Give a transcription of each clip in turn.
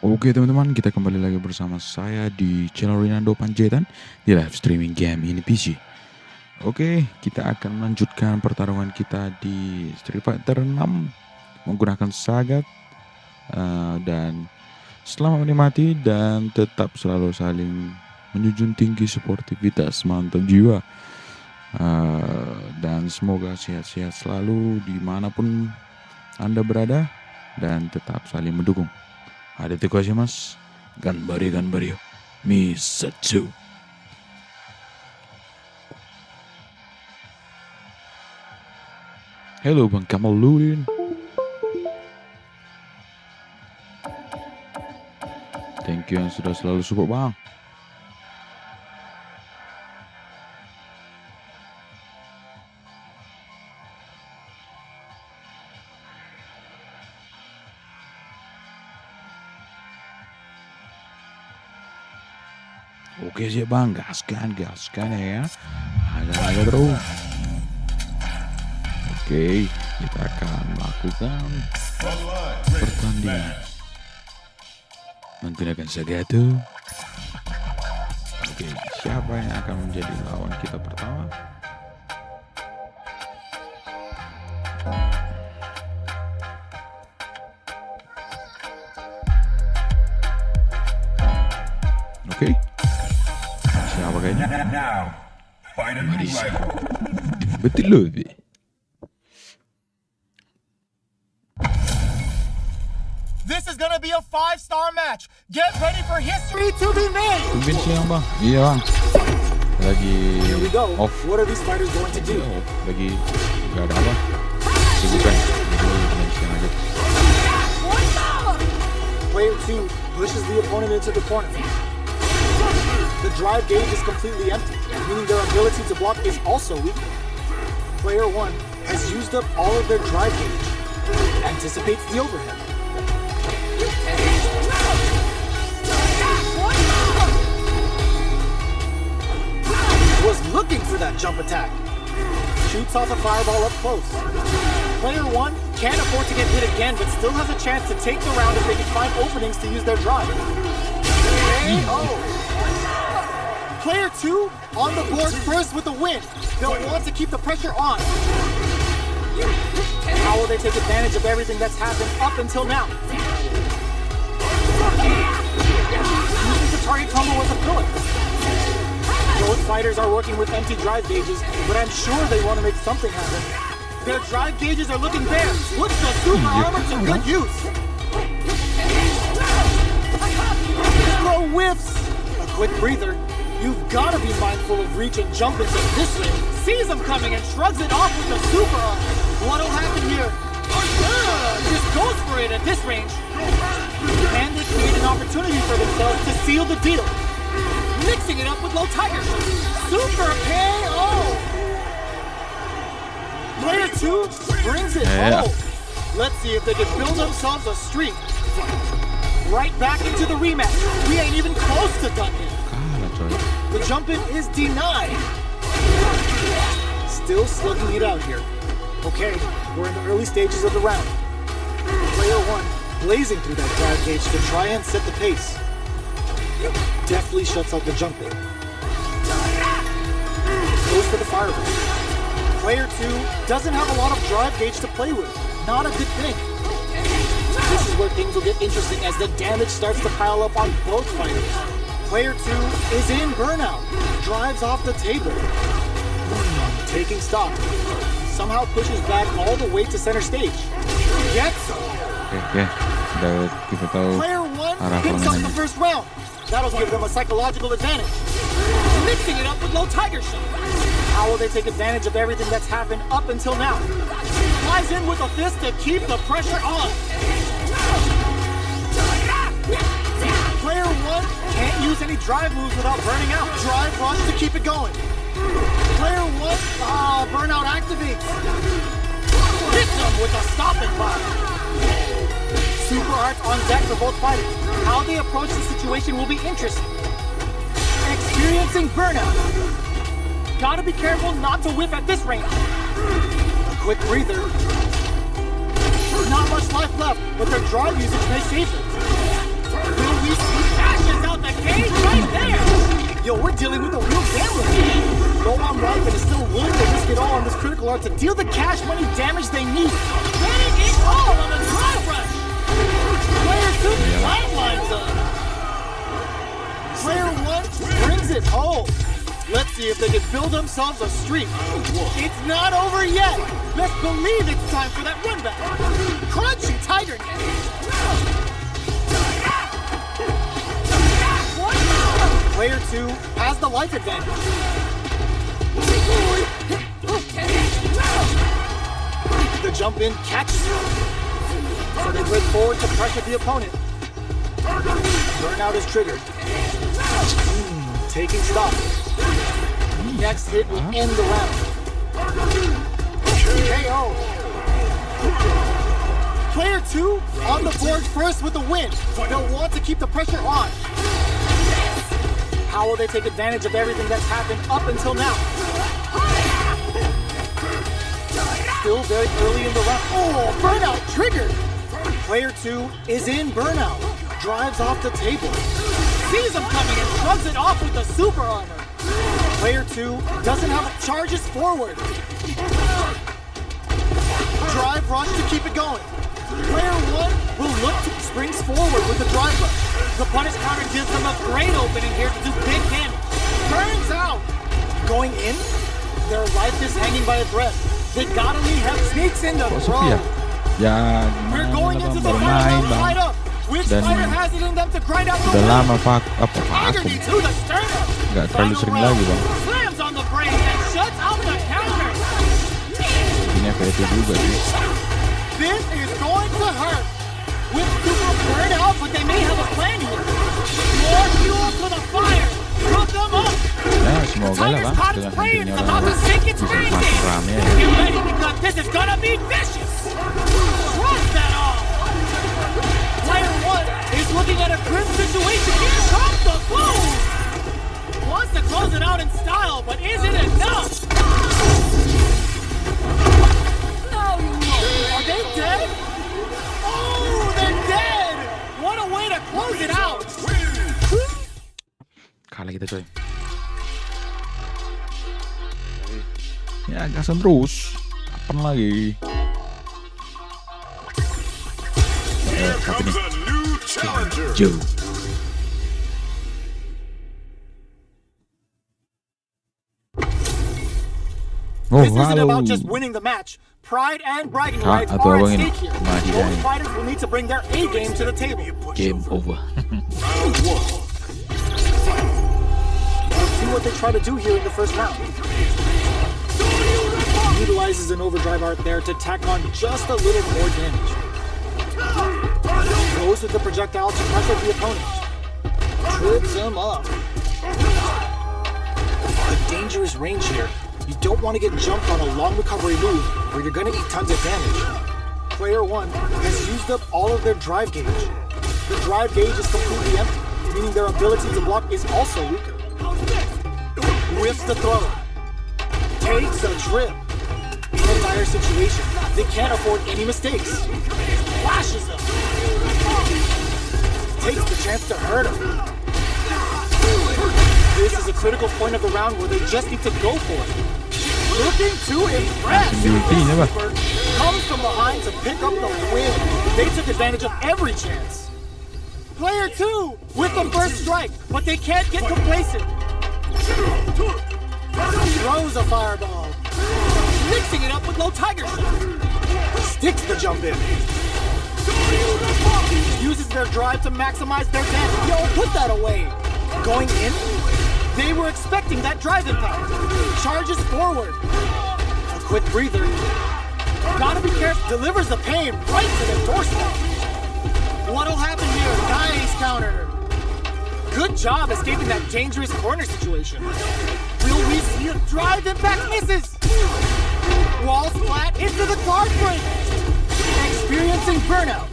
Oke teman-teman, kita kembali lagi bersama saya di channel Rinaldo Panjaitan di live streaming game ini PC. Oke, kita akan melanjutkan pertarungan kita di Street Fighter 6 menggunakan Sagat. Dan selamat menikmati dan tetap selalu saling menjunjung tinggi sportivitas, mantap jiwa. Dan semoga sehat-sehat selalu dimanapun Anda berada dan tetap saling mendukung. Ada teko aja mas, ganbari yo, misatsu. Halo Bang Kamaluddin. Thank you yang sudah selalu support bang. Oke sih bang, gaskan ya. Ada terus. Oke, kita akan melakukan pertandingan menggunakan Sagat. Oke, siapa yang akan menjadi lawan kita pertama? Oke. Siapa kayaknya? Marisa. Betul lebih. This is gonna be a 5-star match. Get ready for history to be made. Tungguin siang bang. Iya bang. Lagi off. What are these fighters going to do? Lagi gak ada apa. Sibukan. Jadi main siang aja. Player 2 pushes the opponent into the corner. The drive gauge is completely empty, meaning their ability to block is also weak. Player 1 has used up all of their drive gauge. Anticipates the overhead. Was looking for that jump attack. Shoots off a fireball up close. Player 1 can't afford to get hit again, but still has a chance to take the round if they can find openings to use their drive. Player 2 on the board first with a win. They'll want to keep the pressure on. How will they take advantage of everything that's happened up until now? Using the target combo as a filler. Both fighters are working with empty drive gauges, but I'm sure they want to make something happen. Their drive gauges are looking bare. Puts the super armor to good use. Throw whiffs. A quick breather. You've got to be mindful of reach and jump into this ring. Sees him coming and shrugs it off with the super arm. What'll happen here? Just goes for it at this range. And they create an opportunity for themselves to seal the deal. Mixing it up with low tiger shot. Super KO! Player 2 brings it home. Let's see if they can build themselves a streak. Right back into the rematch. We ain't even close to done here. The jump-in is denied. Still slugging it out here. Okay, we're in the early stages of the round. Player 1 blazing through that drive gauge to try and set the pace. Deftly shuts out the jump-in. Goes for the fireball. Player 2 doesn't have a lot of drive gauge to play with. Not a good thing. This is where things will get interesting as the damage starts to pile up on both fighters. Player 2 is in burnout. Drives off the table. Taking stock. Somehow pushes back all the way to center stage. Gets him. Okay. Sudah kita tahu Player 1 arah picks up the permainannya. first round. That'll give them a psychological advantage. Mixing it up with low tiger shot. How will they take advantage of everything that's happened up until now? Flies in with a fist to keep the pressure on. Player 1 can't use any drive moves without burning out. Drive rush to keep it going. Player 1, burnout activates. Hits him with a stopping block. Super arts on deck for both fighters. How they approach the situation will be interesting. Experiencing burnout. Gotta be careful not to whiff at this range. A quick breather. Not much life left, but their drive usage may save them. Will we see Ashes out the gate right there? Yo, we're dealing with a real gambler. Low on life and is still willing to risk it all on this critical art to deal the cash money damage they need. Getting it all on the drive rush. Player 2 sidelines up. Player 1 brings it home. Let's see if they can build themselves a streak. It's not over yet. Let's believe it's time for that run back. Crunchy tiger net. Player 2 has the life advantage. The jump in catches him. So they break forward to pressure the opponent. Burnout is triggered. Taking stock. Next hit will end the round. KO. Player 2 on the board first with the win. They'll want to keep the pressure on. How will they take advantage of everything that's happened up until now? Still very early in the round. Oh, burnout triggered. Player 2 is in burnout. Drives off the table. Sees him coming and shrugs it off with the super armor. Player 2 doesn't have charges forward. Drive rush to keep it going. Player 1 will look to springs forward with the drive rush. The punish counter gives them a great opening here to do big damage. Turns out. Going in, their life is hanging by a thread. They gotta leave him. Sneaks in the throw. Ya We're gimana going lah into bang, the bermain final bang. fight up. Which Dan fighter has it in them to grind out the udah win? lama vakum, Agony to the sternum. nggak terlalu sering lagi bang. Slams on the brain and shuts out the counter. Ini FVT juga sih. This is going to hurt. With super burned out, but they may have a plan here. More fuel to the fire. Cook them up. Ya semoga lah bang dengan hadirnya orang bisa semakin rame ya. Get ready because this is gonna be vicious. Trust that all. Player 1 is looking at a grim situation. Here comes the boom. Wants to close it out in style, but is it enough? No, you won't. Are they dead? Oh, they're dead. What a way to close it out. Kalah kita coy. Ya gasan terus. Kapan lagi? Tapi nih Joe. This isn't about just winning the match. Pride and bragging rights are at stake here. Both fighters will need to bring their A game to the table. Game over. Let's see what they try to do here in the first round. Utilizes an overdrive art there to tack on just a little more damage. Goes with the projectile to pressure the opponent. Trips him up. A dangerous range here. You don't want to get jumped on a long recovery move where you're going to eat tons of damage. Player 1 has used up all of their drive gauge. The drive gauge is completely empty, meaning their ability to block is also weaker. Whiffs the throw. Takes a trip. In a dire situation, they can't afford any mistakes. Flashes him. Takes the chance to hurt him. This is a critical point of the round where they just need to go for it. Looking to impress. Comes from behind to pick up the win. They took advantage of every chance. Player 2 with the first strike, but they can't get complacent. Throws a fireball. Mixing it up with low tiger shot. Sticks the jump in. Uses their drive to maximize their damage. Yo, put that away. Going in? They were expecting that drive impact. Charges forward. A quick breather. Gotta be careful. Delivers the pain right to their doorstep. What'll happen here? Nice counter. Good job escaping that dangerous corner situation. Will we see a drive impact misses? Wall flat into the guard break. Experiencing burnout.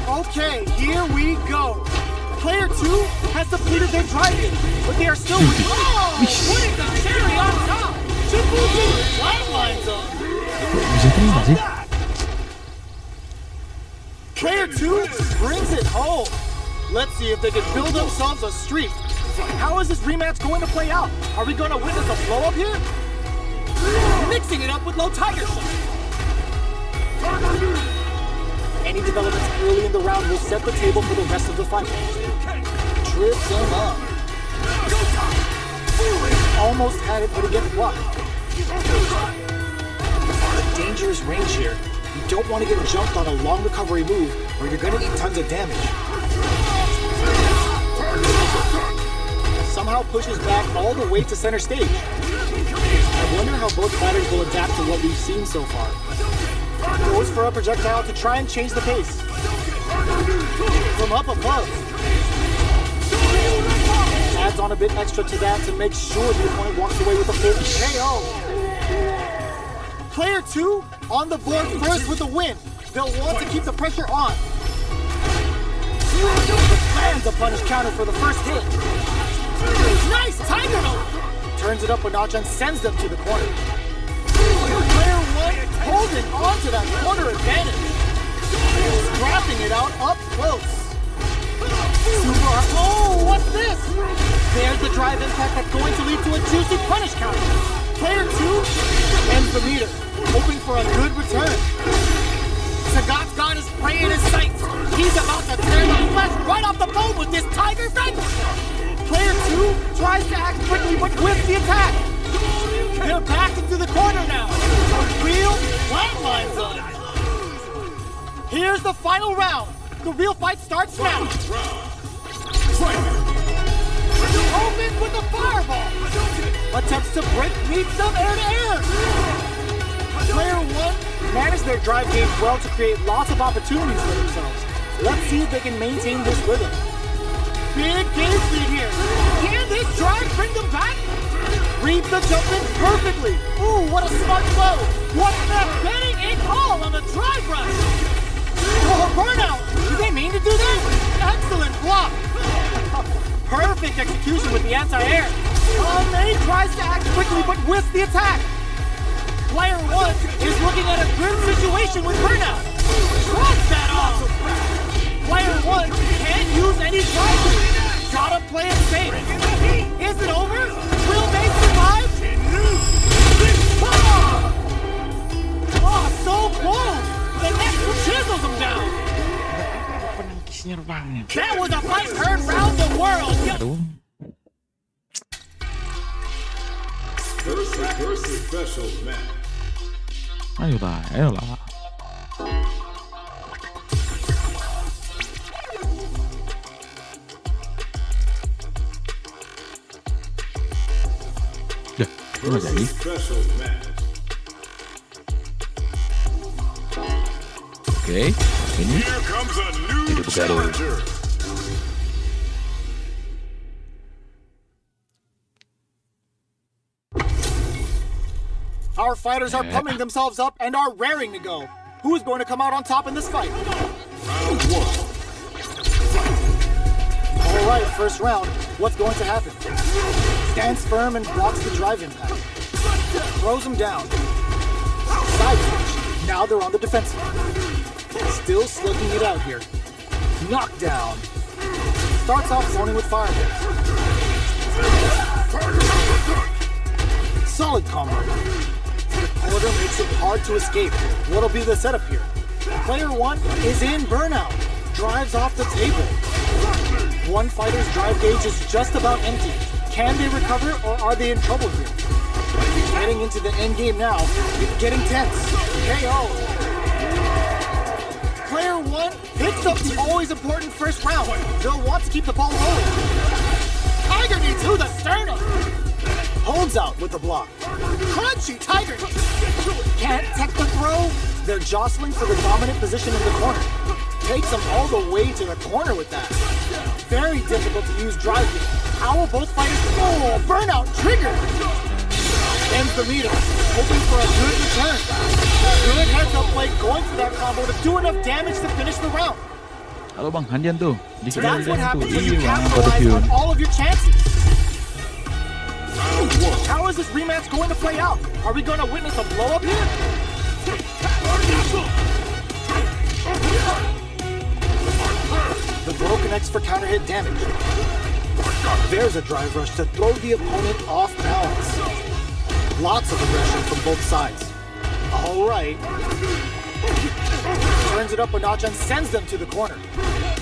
Okay, here we go. Player 2 has depleted their driving, but they are still putting the cherry on top. Sidelines on. Player 2 brings it home. Let's see if they can build themselves a streak. How is this rematch going to play out? Are we going to witness a blow up here? Mixing it up with low tiger shot. Any developments early in the round will set the table for the rest of the fight. Trips him up. Almost had it, but he gets blocked. A dangerous range here. You don't want to get jumped on a long recovery move, or you're going to eat tons of damage. Somehow pushes back all the way to center stage. I wonder how both fighters will adapt to what we've seen so far. Goes for a projectile to try and change the pace. From up above. Adds on a bit extra to that to make sure the opponent walks away with a full KO. Player 2 on the board first with the win. They'll want to keep the pressure on. Lands a punish counter for the first hit. Nice tiger note! Turns it up a notch and sends them to the corner. Player 1 holding on to that corner advantage. Scrapping it out up close. Oh, what's this? There's the drive impact that's going to lead to a juicy punish counter. Player 2 ends the meter, hoping for a good return. Sagat's got his prey in his sights. He's about to tear the flesh right off the bone with this tiger fang. Player 2 tries to act quickly but whiffs the attack. They're back into the corner now. A real flatlines on it. Here's the final round. The real fight starts now. Opens with a fireball. Attempts to break, meets them air to air. Player 1 managed their drive game well to create lots of opportunities for themselves. Let's see if they can maintain this rhythm. Big game lead here. Can this drive bring them back? Reads the jump in perfectly. Ooh, what a smart throw. What's that betting in call on the drive rush? Oh, a burnout. Did they mean to do that? Excellent block. Perfect execution with the anti-air. May tries to act quickly but whiffs the attack. Player 1 is looking at a grim situation with burnout. Shrugs that off. Player 1 can't use any drive. Gotta play it safe. Is it over? Will they survive? Oh, so close! The next chisels him down. That was a fight heard round the world. Versus special match. Ayolah. Ya, nggak jadi. Special match. Oke, ini Here comes a new tidak buka dulu. challenger. Our fighters are pumping themselves up and are raring to go. Who's going to come out on top in this fight? Round 1. All right, first round. What's going to happen? Stands firm and blocks the drive impact. Throws him down. Side switch. Now they're on the defensive. Still slugging it out here. Knockdown. Starts off zoning with fireballs. Solid combo. The corner makes it hard to escape. What'll be the setup here? Player 1 is in burnout. Drives off the table. One fighter's drive gauge is just about empty. Can they recover or are they in trouble here? Getting into the end game now. It's getting tense. KO. Player 1 picks up the always important first round. They'll want to keep the ball rolling. Tiger knee to the sternum. Holds out with the block. Crunchy tiger knee. Can't tech the throw. They're jostling for the dominant position in the corner. Takes them all the way to the corner with that. Very difficult to use drive here. How will both fighters... Oh, burnout triggered. Ends the meter. Hoping for a good return. Good heads-up play going for that combo to do enough damage to finish the round. Halo Bang, Handian tuh. So that's what tuh. happens when you Iya, Bang, capitalize on Battlefield. all of your chances. How is this rematch going to play out? Are we going to witness a blow-up here? The broken connects for counter hit damage. There's a drive rush to throw the opponent off balance. Lots of aggression from both sides. All right. Turns it up a notch and sends them to the corner.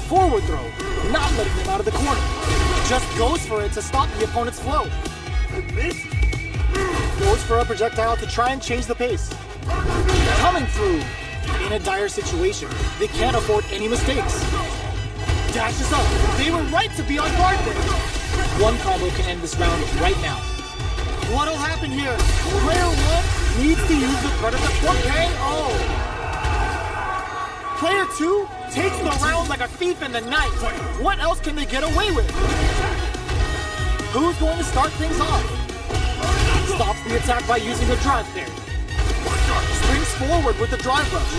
Forward throw, not letting them out of the corner. Just goes for it to stop the opponent's flow. Goes for a projectile to try and change the pace. Coming through. In a dire situation, they can't afford any mistakes. Dashes up. They were right to be on guard there. One combo can end this round right now. What'll happen here? Player 1 needs to use the Predator for KO. Player 2 takes the round like a thief in the night. What else can they get away with? Who's going to start things off? Stops the attack by using a drive there. Springs forward with the drive rush.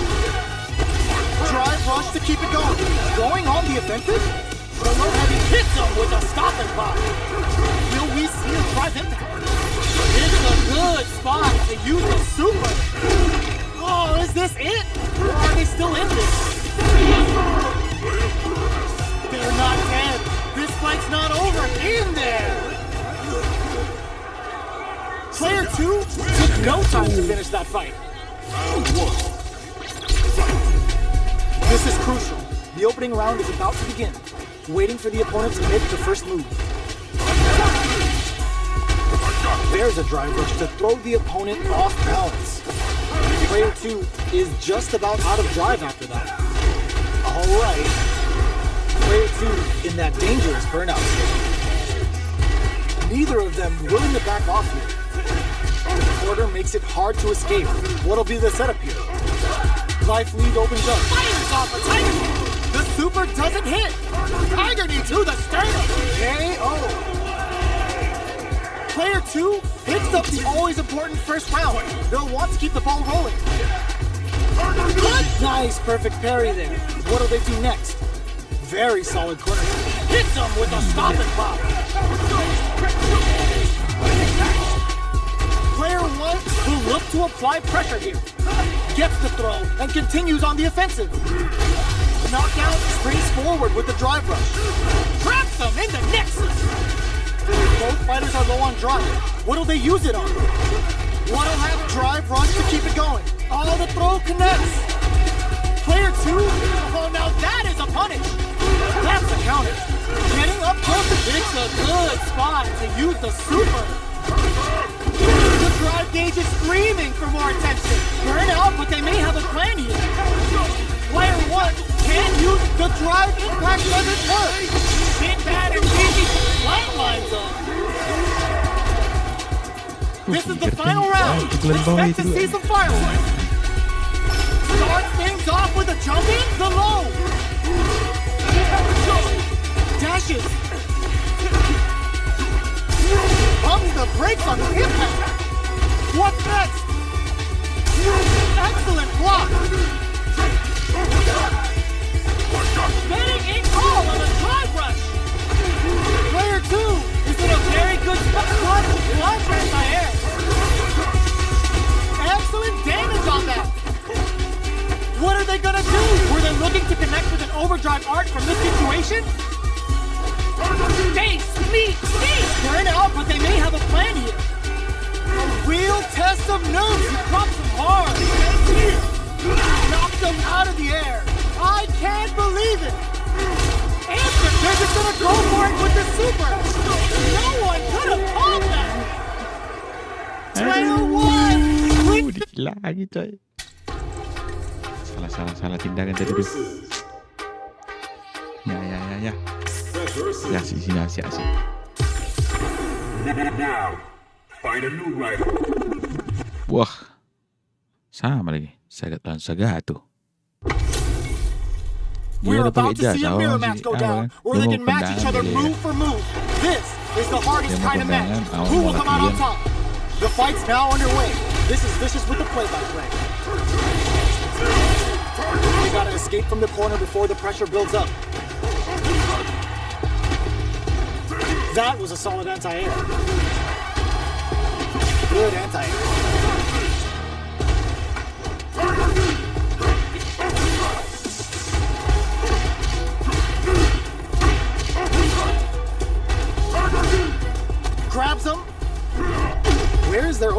Drive rush to keep it going. Going on the offensive? Solo heavy hits him with a stopping block. Will we see a drive impact? It's a good spot to use the super. Oh, is this it? Or are they still in this? They're not dead. This fight's not over. In there. Player 2 took no time to finish that fight. This is crucial. The opening round is about to begin. Waiting for the opponent to make the first move. There's a drive rush to throw the opponent off balance. Player 2 is just about out of drive after that. Alright. Player 2 in that dangerous burnout state. Neither of them willing to back off here. The quarter makes it hard to escape. What'll be the setup here? Life lead opens up. Fires off a Tiger! The super doesn't hit! Tiger knee to the sternum! KO! Player 2 picks up the always important first round. They'll want to keep the ball rolling. Nice, perfect parry there. What'll they do next? Very solid corner. Hits him with a stop and pop. Player 1 will look to apply pressure here. Gets the throw and continues on the offensive. Knockout springs forward with the drive rush. Traps him in the nexus. Both fighters are low on drive. What'll they use it on? One'll have drive rush to keep it going. Oh, the throw connects. Player 2, oh, now that is a punish. That's a counter. Getting up close, it's a good spot to use the super. The drive gauge is screaming for more attention. Burn out, but they may have a plan here. Player 1 can use the drive impact doesn't work. Big bad and easy light lines up. This is the final round. Expect to see some fireworks. Start things off with a jump in, the low. Dashes. Pumps the brakes on the impact. What's next? Excellent block. Getting in call on a drive rush. Player 2 is in a very good spot. Blood in my air. Excellent damage on that. What are they gonna do? Were they looking to connect with an overdrive art from this situation? Speed! Burn out, but they may have a plan here. A real test of nerves. He drops them hard. Knocked them out of the air. I can't believe it. Answer, they're just gonna go for it with the super. No one could have called that. Player 1. Lagi coy. Salah tindakan tadi tuh. Ya. Ya sih. Now, find a new rival. Wah, sama lagi. Sagat lawan Sagat tuh. We're about to see a mirror match go down, where they can match each other move for move. This is the hardest kind of match. Who will come out on top? The fight's now underway. This is with the play-by-play. They gotta escape from the corner before the pressure builds up. That was a solid anti-air. Good anti-air.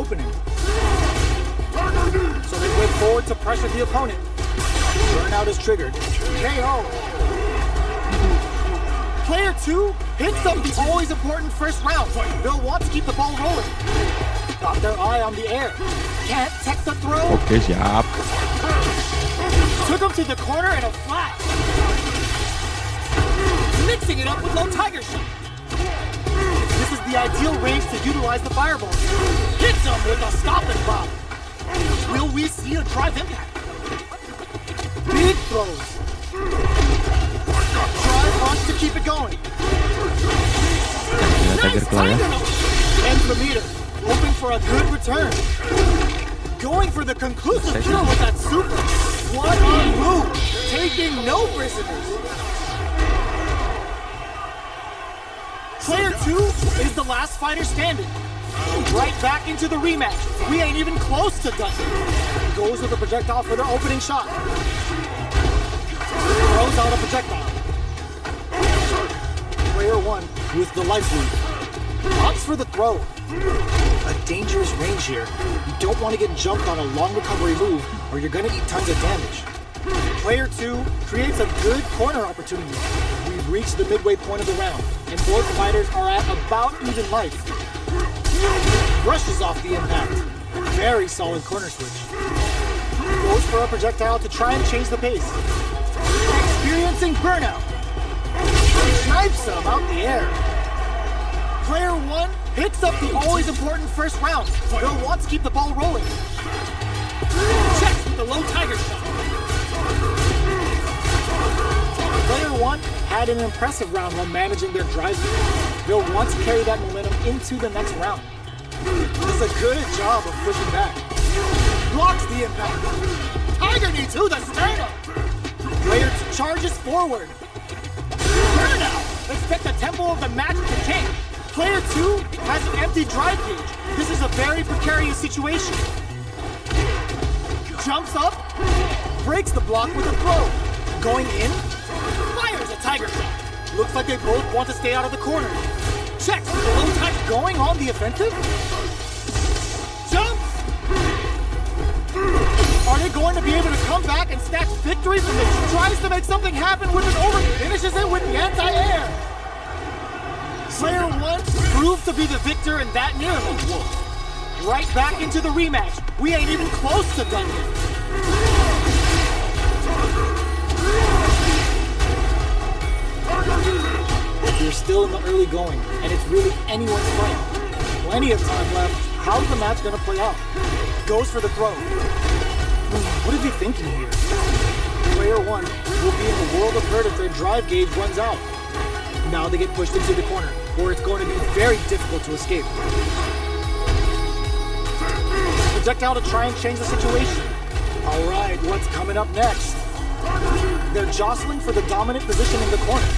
opening. So they whip forward to pressure the opponent. Burnout is triggered. KO. Player 2 hits up the always important first round. They'll want to keep the ball rolling. Got their eye on the air. Can't tech the throw. Oke, siap. Took him to the corner in a flash. Mixing it up with low tiger shot. This is the ideal range to utilize the fireball. Hits him with a stop and pop. Will we see a drive impact? Big throws. Drive wants to keep it going. Nice tiger note. Ends the meter. Hoping for a good return. Going for the conclusive kill with that super. What a move. Taking no prisoners. Player 2 is the last fighter standing. Right back into the rematch. We ain't even close to done. Goes with a projectile for the opening shot. Throws out a projectile. Player 1 with the life lead. Opts for the throw. A dangerous range here. You don't want to get jumped on a long recovery move or you're going to eat tons of damage. Player 2 creates a good corner opportunity. We've reached the midway point of the round, and both fighters are at about even life. Brushes off the impact. Very solid corner switch. Goes for a projectile to try and change the pace. Experiencing burnout. Snipes him out the air. Player 1 hits up the always important first round. They'll want to keep the ball rolling. Checks with the low tiger shot. Player 1 had an impressive round while managing their drive. They'll want to carry that momentum into the next round. Does a good job of pushing back. Blocks the impact. Tiger knee to the sternum. Player 2 charges forward. Burnout. Expect the tempo of the match to change. Player 2 has an empty drive gauge. This is a very precarious situation. Jumps up, breaks the block with a throw. Going in, fires a tiger shot. Looks like they both want to stay out of the corner. Checks with the low tiger. Going on the offensive. Jumps. Are they going to be able to come back and snatch victory from this? Tries to make something happen with an over. Finishes it with the anti-air. Player 1 proved to be the victor in that nearly. Right back into the rematch. We ain't even close to done yet. We're still in the early going, and it's really anyone's fight. Plenty of time left. How's the match gonna play out? Goes for the throw. What are they thinking here? Player 1 will be in the world of hurt if their drive gauge runs out. Now they get pushed into the corner, where it's going to be very difficult to escape. Projectile to try and change the situation. Alright, what's coming up next? They're jostling for the dominant position in the corner.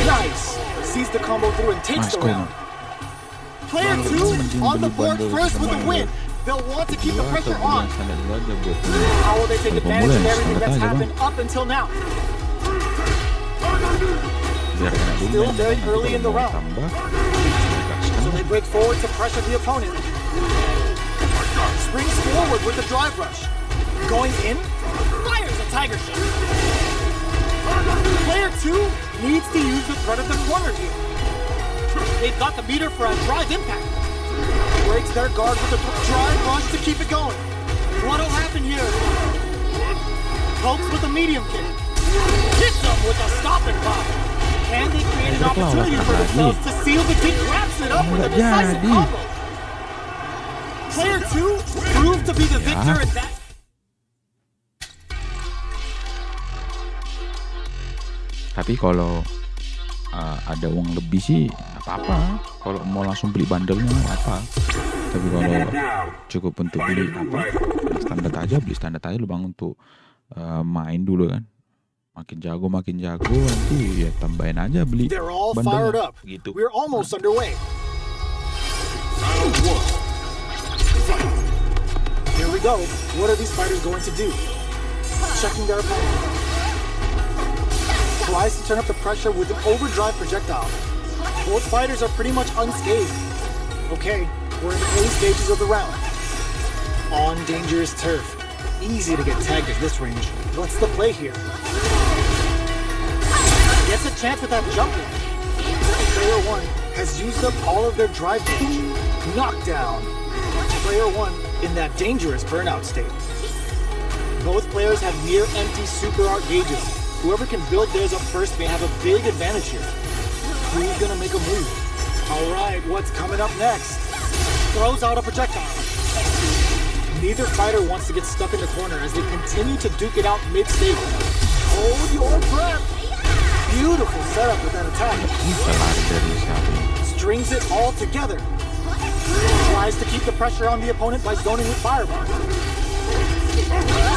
Nice! Sees the combo through and takes the round. Player 2 on the board first with a win. They'll want to keep the pressure on. How will they take advantage of everything that's happened up until now? Still very early in the round. So they break forward to pressure the opponent. Springs forward with the drive rush. Going in, fires a tiger shot. Player 2 needs to use the threat of the corner here. They've got the meter for a drive impact. Breaks their guard with a drive rush to keep it going. What'll happen here? Pokes with a medium kick. Hits them with a stop and pop. Can they create an opportunity for themselves to seal the deep? Wraps it up with a decisive combo. Player 2 proved to be the victor in that. Tapi kalau ada uang lebih sih apa-apa. Kalau mau langsung beli bandelnya apa. Tapi kalau cukup untuk beli apa, beli standar aja lu bang untuk main dulu kan. Makin jago nanti ya tambahin aja beli bandelnya gitu. We're almost underway. Here we go. What are these fighters going to do? Checking their opponent. Tries to turn up the pressure with an overdrive projectile. Both fighters are pretty much unscathed. Okay, we're in the early stages of the round. On dangerous turf. Easy to get tagged at this range. What's the play here? Gets a chance with that jump in. Player 1 has used up all of their drive damage. Knockdown. Player 1 in that dangerous burnout state. Both players have near empty super art gauges. Whoever can build theirs up first may have a big advantage here. Who's gonna make a move? Alright, what's coming up next? Throws out a projectile. Neither fighter wants to get stuck in the corner as they continue to duke it out mid-stage. Hold your breath. Beautiful setup with that attack. Strings it all together. Tries to keep the pressure on the opponent by zoning with Fireball.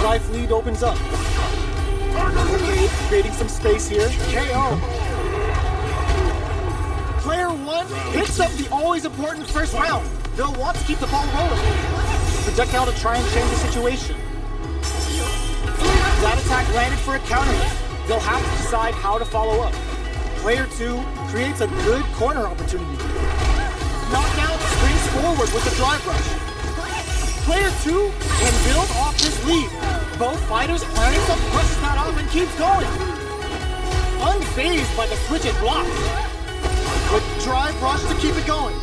Life lead opens up. Okay, creating some space here. KO. Player 1 picks up the always important first round. They'll want to keep the ball rolling. Projectile to try and change the situation. That attack landed for a counter hit. They'll have to decide how to follow up. Player 2 creates a good corner opportunity. Knockdown springs forward with the drive rush. Player 2 can build off this lead. Both fighters planning to push that off and keeps going. Unfazed by the switch and block. With drive rush to keep it going.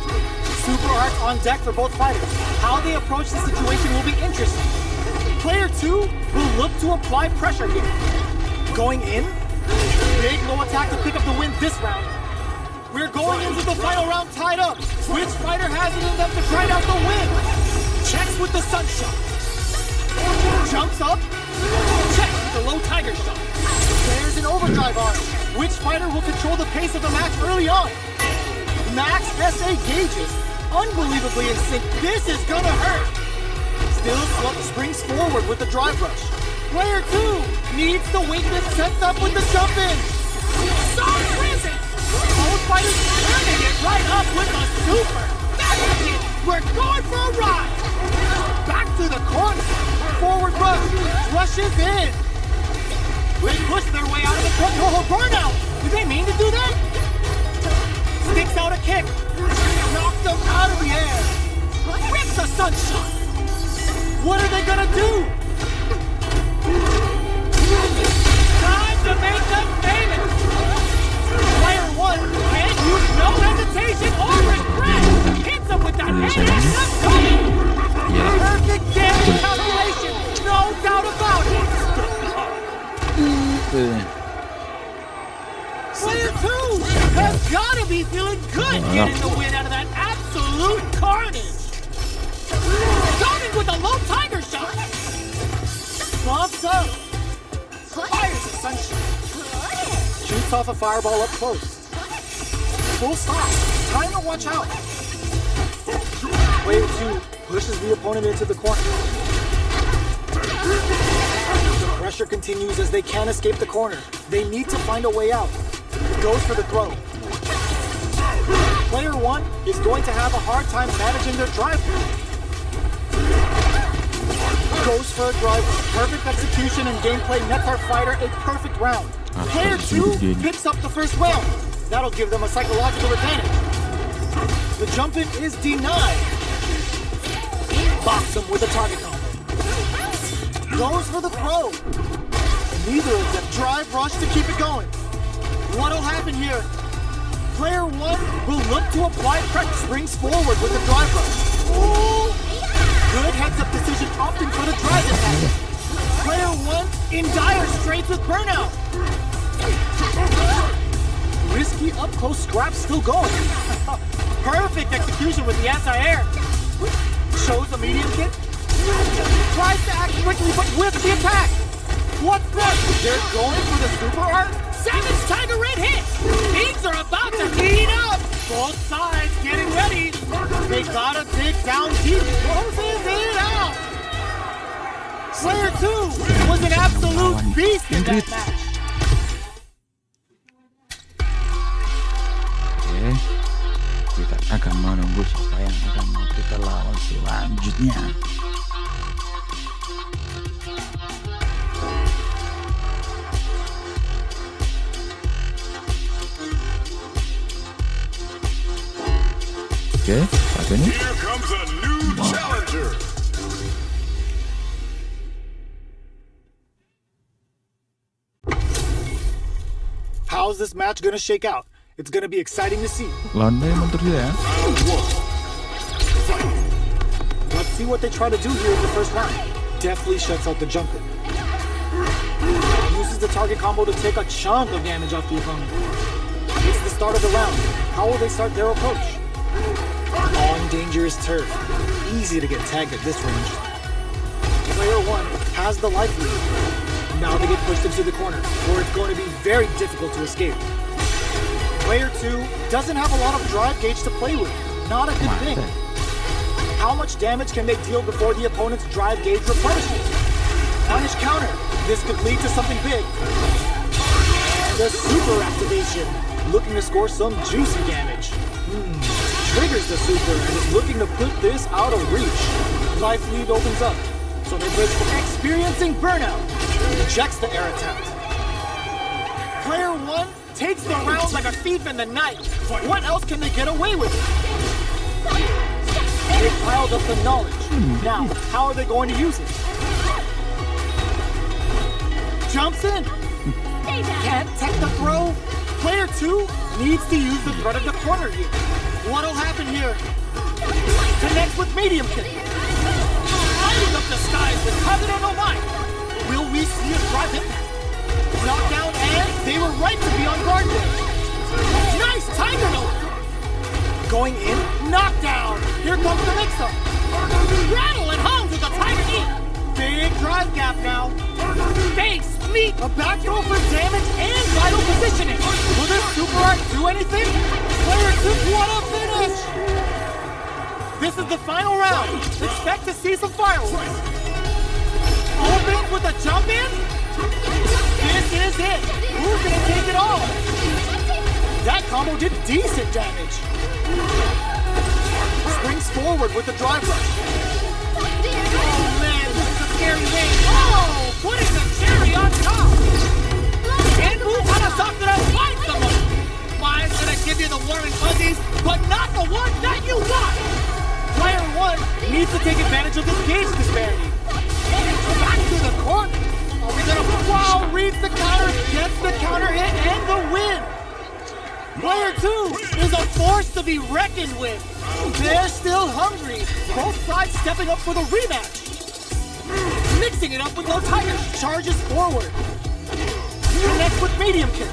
Super arts on deck for both fighters. How they approach the situation will be interesting. Player 2 will look to apply pressure here. Going in. Big low attack to pick up the win this round. We're going into the final round tied up. Which fighter has it in them to grind out the win? Checks with the sunshot. Jumps up. Checks with the low tiger shot. There's an overdrive arm. Which fighter will control the pace of the match early on? Max SA gauges. Unbelievably in sync. This is gonna hurt. Still springs forward with the drive rush. Player 2 needs the weakness sets up with the jump in. So risen. Both fighters turning it right up with a super. That's it. We're going for a ride. Back to the corner. Forward rush. Rushes in. They push their way out of the corner. Oh, burnout. Did they mean to do that? Sticks out a kick. Knocks them out of the air. Rips a sunshot. What are they gonna do? Time to make them famous. Player 1 can't use no hesitation or regret. Hits him with that hand Perfect damage calculation. No doubt about it. Player 2 has got to be feeling good getting the win out of that absolute carnage. Starting with a low tiger shot. Bumps up. Fires a sunshine. Shoots off a fireball up close. Full stop. Time to watch out. Player 2 pushes the opponent into the corner. The pressure continues as they can't escape the corner. They need to find a way out. Goes for the throw. Player 1 is going to have a hard time managing their drive. Goes for a drive. Perfect execution and gameplay nets our fighter a perfect round. Player 2 picks up the first round. That'll give them a psychological advantage. The jump in is denied. Box him with a target combo. Goes for the throw. Neither of them drive rush to keep it going. What'll happen here? Player 1 will look to apply pressure. Springs forward with the drive rush. Ooh. Good heads-up decision opting for the drive attack. Player 1 in dire straits with burnout. Risky up-close scrap still going. Perfect execution with the anti-air. Shows a medium kick. Tries to act quickly but whiffs the attack. What's next? They're going for the super art. Savage Tiger Red hit. Things are about to heat up. Both sides getting ready. They gotta dig down deep. Closes it out. Player 2 was an absolute beast in that match. Oke, kita akan menunggu siapa yang akan kita lawan selanjutnya. Oke, Oke, satu ini. Here comes a new challenger. How's this match gonna shake out? It's gonna be exciting to see. Lawan emang terus ya. Round one. Fight. Let's see what they try to do here in the first round. Deftly shuts out the jumper. Uses the target combo to take a chunk of damage off the opponent. It's the start of the round. How will they start their approach? On dangerous turf. Easy to get tagged at this range. Player 1 has the life lead. Now they get pushed into the corner, where it's going to be very difficult to escape. Player 2 doesn't have a lot of drive gauge to play with. Not a good thing. How much damage can they deal before the opponent's drive gauge replenishes? Punish counter. This could lead to something big. And a super activation. Looking to score some juicy damage. Triggers the super and is looking to put this out of reach. Life lead opens up. So they bridge from experiencing burnout. Rejects the air attack. Player 1 takes the round like a thief in the night. What else can they get away with? They piled up the knowledge. Now, how are they going to use it? Jumps in. Can't tech the throw. Player 2 needs to use the threat of the corner here. What'll happen here? Connects with medium kick. Lighting up the skies with Sagat no Mind. Will we see a drive impact? Knockdown, and they were right to be on guard there. Nice tiger note. Going in, knockdown. Here comes the mix-up. Rattle and hung with the tiger knee. Big drive gap now. Face, meet, a back throw for damage and vital positioning. Will this super art do anything? Player 2, what a finish! This is the final round. Expect to see some fireworks. Opens with a jump in. This is it. Who's gonna take it all? That combo did decent damage. Springs forward with the drive rush. Oh man, this is a scary range. Oh, putting the cherry on top. And Mutanasakura finds the one. Mine's gonna give you the warm and fuzzies, but not the one that you want. Player 1 needs to take advantage of this gauge disparity. Back to the corner. Are we gonna... Wow, reads the counter, gets the counter hit, and the win. Player 2 is a force to be reckoned with. They're still hungry. Both sides stepping up for the rematch. Mixing it up with low tiger. Charges forward. Connects with medium kick.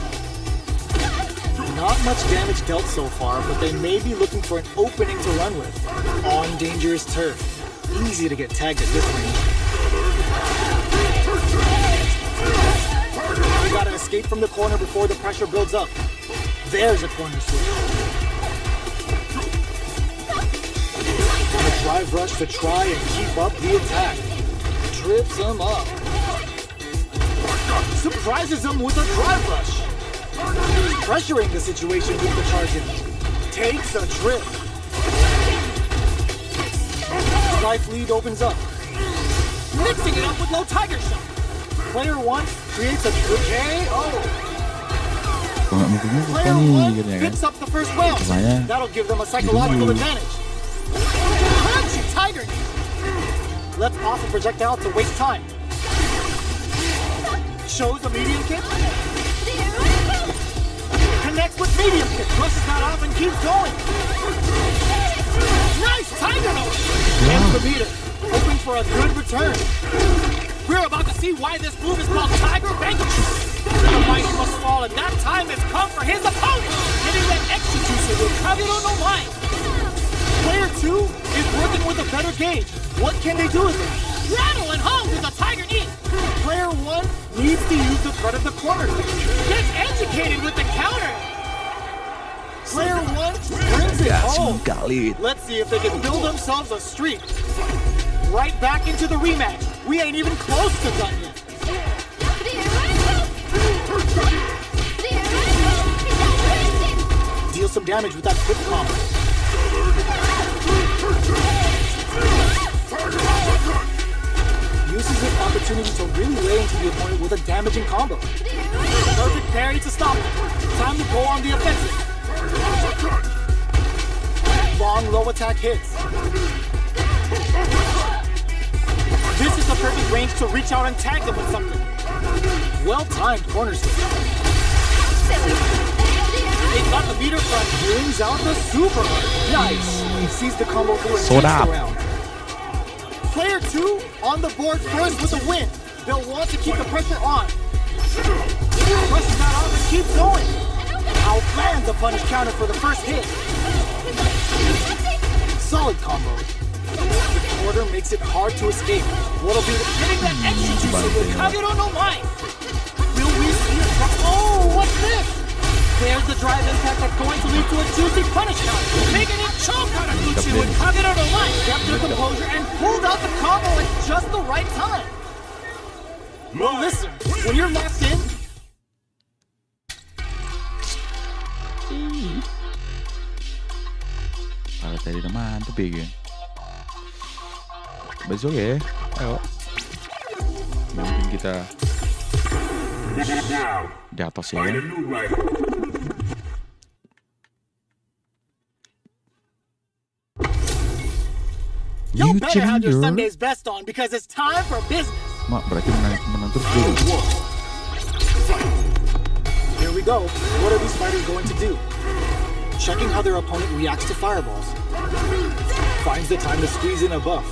Not much damage dealt so far, but they may be looking for an opening to run with. On dangerous turf. Easy to get tagged at this range. You gotta escape from the corner before the pressure builds up. There's a corner switch. A drive rush to try and keep up the attack. Trips him up. Surprises him with a drive rush. Pressuring the situation with the charge in. Takes a trip. Life lead opens up. Mixing it up with low tiger shot. Player 1 creates a trip KO. Player 1 picks up the first round. That'll give them a psychological advantage. Crunchy tiger knee. Let's off a projectile to waste time. Shows a medium kick. Connects with medium kick. Brushes that off and keeps going. Nice tiger note. Ends the meter. Hoping for a good return. We're about to see why this move is called Tiger Vanquish. The mighty must fall, and that time has come for his opponent. Getting that extra juicer with Sagat no Mind. Player 2 is working with a better gauge. What can they do with it? Rattle and hung with a tiger knee. Player 1 needs to use the threat of the corner. Gets educated with the counter. Player 1 brings it home. Let's see if they can build themselves a streak. Right back into the rematch. We ain't even close to done yet. Deal some damage with that quick combo. Uses this opportunity to really lay into the opponent with a damaging combo. Perfect parry to stop it. Time to go on the offensive. long, low attack hits. This is the perfect range to reach out and tag them with something. Well-timed corner switch. They got the meter front, brings out the super. Nice. He sees the combo through and takes the round. Player 2 on the board first with a win. They'll want to keep the pressure on. Rushes that off and keeps going. Outlands a punish counter for the first hit. Solid combo. The quarter makes it hard to escape. What'll be getting that extra juice with Kagero no Mai. Will we see it? Oh, what's this? There's the drive impact that's going to lead to a juicy punish counter. Making it choke on Akuchi with Kagero no Mai. Kept their composure and pulled out the combo at just the right time. Well, listen, when you're locked in, Para tadi naman, tapi kan. Besok ya, ayo. Mungkin kita di atas ya kan. you better have your Sunday's best on because it's time for business. Mak, berarti menang terus dulu. Here we go. What are these fighters going to do? Checking how their opponent reacts to fireballs. Finds the time to squeeze in a buff.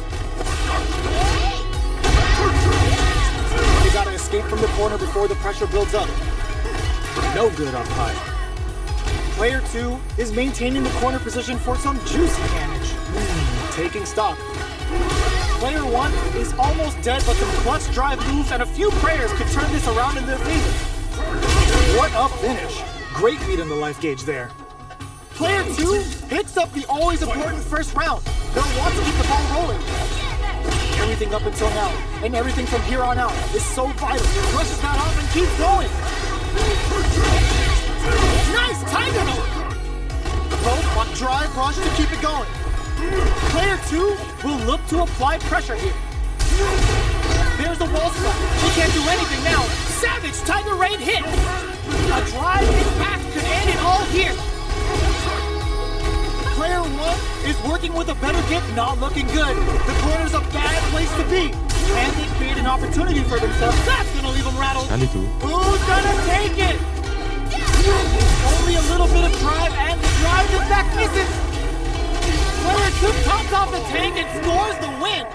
They gotta escape from the corner before the pressure builds up. No good up high. Player 2 is maintaining the corner position for some juicy damage. Taking stock. Player 1 is almost dead, but some clutch drive moves and a few prayers could turn this around in their favor. What a finish. Great read in the life gauge there. Player 2 picks up the always important first round. They'll want to keep the ball rolling. Everything up until now, and everything from here on out, is so vital. Rushes that off and keeps going. Nice tiger note! Both drive rush to keep it going. Player 2 will look to apply pressure here. There's the wall slap. He can't do anything now. Savage tiger raid hit. A drive impact could end it all here. Player 1 is working with a better get, not looking good. The corner's a bad place to be. And they create an opportunity for themselves. That's gonna leave them rattled. Who's gonna take it? Only a little bit of drive, and the drive impact misses. Player 2 tops off the tank and scores the win.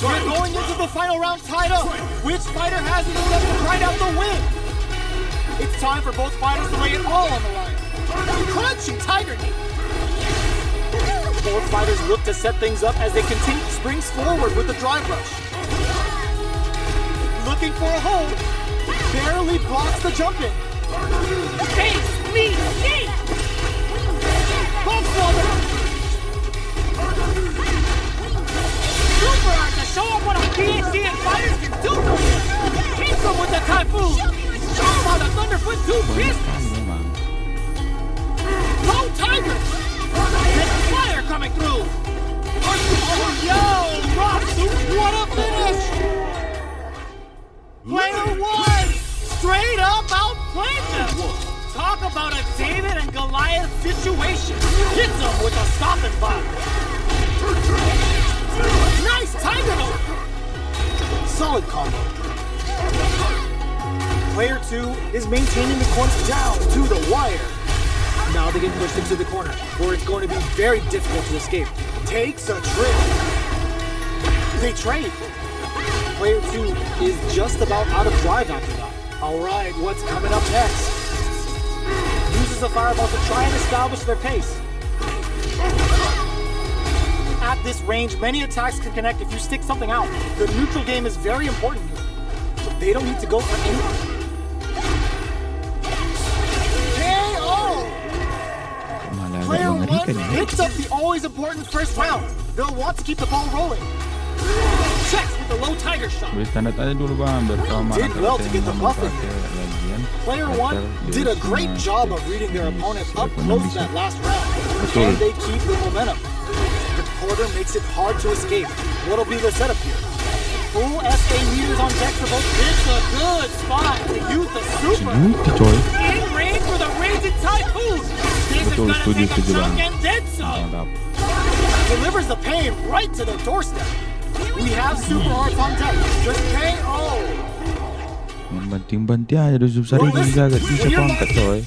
We're going into the final round tied up. Which fighter has it enough to grind out the win? It's time for both fighters to lay it all on the line. Crunching tiger knee. Both fighters look to set things up as they continue springs forward with the drive rush. Looking for a hold. Barely blocks the jump in. Face me, deep. Both Super art to show them what a PhD and fighters can do. Hits them with the typhoon. Show them how the Thunderfoot do business. Low tiger. There's fire coming through. Oh, yo, Roxu, what a finish. Player 1 straight up outplayed them. Talk about a David and Goliath situation. Hits them with a stopping block. Nice tiger note. Solid combo. Player 2 is maintaining the corner down to the wire. Now they get pushed into the corner, where it's going to be very difficult to escape. Takes a trip. They trade. Player 2 is just about out of drive after that. Alright, what's coming up next? Uses a fireball to try and establish their pace. At this range, many attacks can connect if you stick something out. The neutral game is very important here. They don't need to go for anything. Player 1 picks up the always important first round. They'll want to keep the ball rolling. Checks with the low tiger shot. Did well to get the buff in there. Player 1 did a great job of reading their opponent up close that last round. And they keep the momentum. The quarter makes it hard to escape. What'll be the setup here? Full SA meters on deck for both. It's a good spot to use the super. Sejuti coy. In range for the Raging Typhoon. This is Betul, gonna setuju, take a setuju chunk banget. and then some. Mantap. Delivers the pain right to the doorstep. We have super hearts on deck. Just KO. Main banting-banting aja di Subsari ini Sagat bisa kontak coy.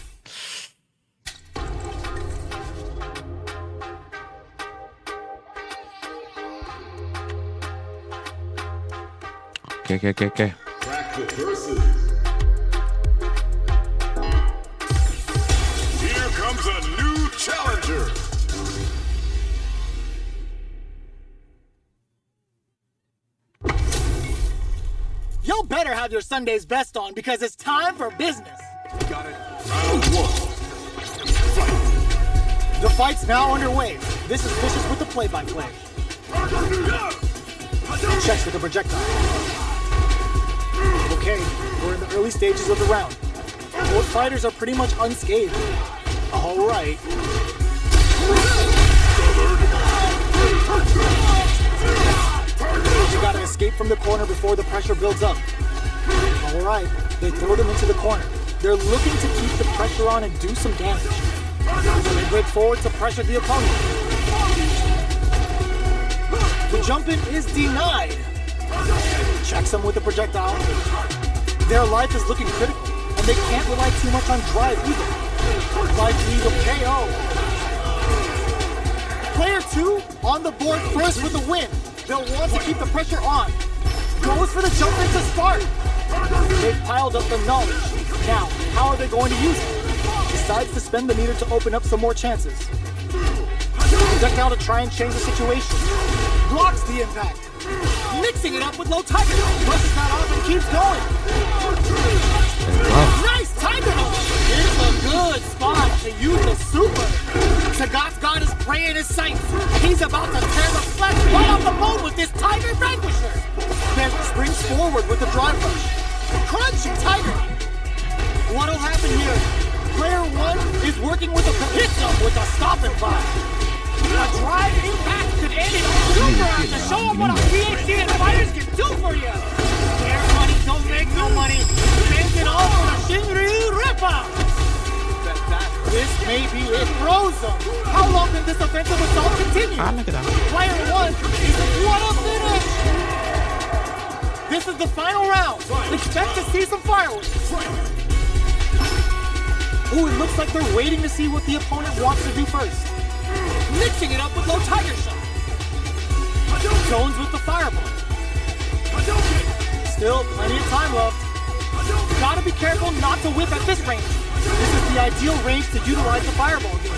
Oke. Practice versus. Here comes a new challenger. Y'all better have your Sunday's best on because it's time for business. Got it. Round one. Fight. The fight's now underway. This is Vicious with the play-by-play. Checks with the projectile. Okay, we're in the early stages of the round. Both fighters are pretty much unscathed. All right. You gotta escape from the corner before the pressure builds up. All right, they throw them into the corner. They're looking to keep the pressure on and do some damage. So they break forward to pressure the opponent. The jump in is denied. Checks them with the projectile. Their life is looking critical, and they can't rely too much on drive either. Life lead of KO. Player 2 on the board first with the win. They'll want to keep the pressure on. Goes for the jump in to start. They've piled up the knowledge. Now, how are they going to use it? Decides to spend the meter to open up some more chances. Projectile to try and change the situation. Blocks the impact. Mixing it up with low tiger. Brushes that off and keeps going. Nice tiger nose. It's a good spot to use the super. Sagat's got his prey in his sights. He's about to tear the flesh right off the bone with this tiger vanquisher. Then springs forward with the drive rush. Crunchy tiger. What'll happen here? Player 1 is working with a hits him with a stopping vibe. A drive impact could end it on super to show them what our PhD and fighters can do for you. Air money don't make no money. Spends it all for the Shinryu rip-off. This may be it. Throws them. How long can this offensive assault continue? Player 1 is what a finish. This is the final round. Expect to see some fireworks. Ooh, it looks like they're waiting to see what the opponent wants to do first. Mixing it up with low tiger shot. Jones with the fireball. Still plenty of time left. Gotta be careful not to whip at this range. This is the ideal range to utilize the fireball game.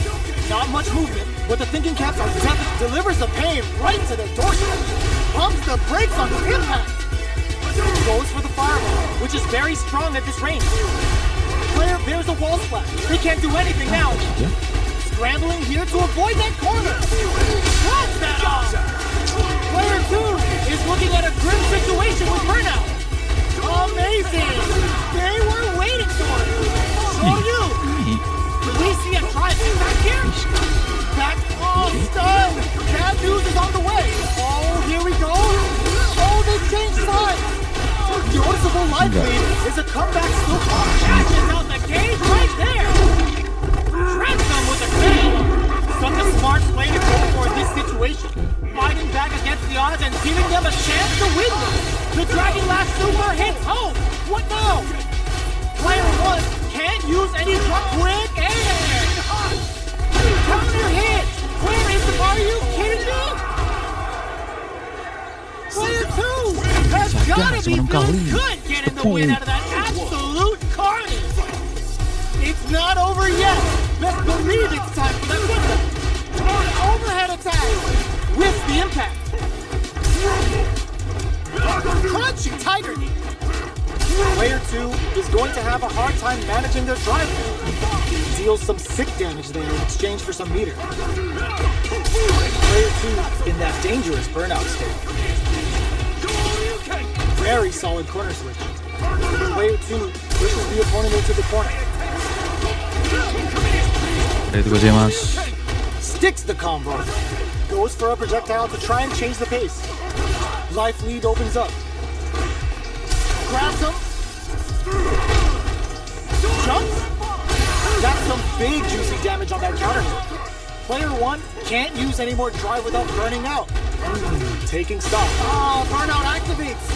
Not much movement, but the thinking caps are delivers the pain right to their doorstep. Pumps the brakes on the impact. Goes for the fireball, which is very strong at this range. Player bears a wall splash. They can't do anything now. Scrambling here to avoid that corner. Watch that off. Player 2 is looking at a grim situation with burnout. Amazing. They were waiting for it. So you. Do we see a drive back here? Back off, stun. Bad news is on the way. Oh, here we go. Oh, they changed sides. Noticeable life lead is a comeback still. Catches out the cage right there. Shreds them with a kill. Such a smart play to go for in this situation. Fighting back against the odds and giving them a chance to win them. The Dragon Lash Super hits home. What now? Player 1 can't use any drop quick air. Counter hit. Where is the? Are you kidding me? Player 2 has gotta be feeling good getting the win out of that absolute carnage. It's not over yet. Best believe it's time for that winner. Overhead attack. With the impact. Crunchy tiger knee. Player 2 is going to have a hard time managing their drive. Deals some sick damage there in exchange for some meter. Player 2 in that dangerous burnout state. Very solid corner switch. Player 2 pushes the opponent into the corner. Sticks the combo. Goes for a projectile to try and change the pace. Life lead opens up. Grabs him. Jumps. That's some big juicy damage on that counter hit. Player 1 can't use any more drive without burning out. Taking stock. Burnout activates.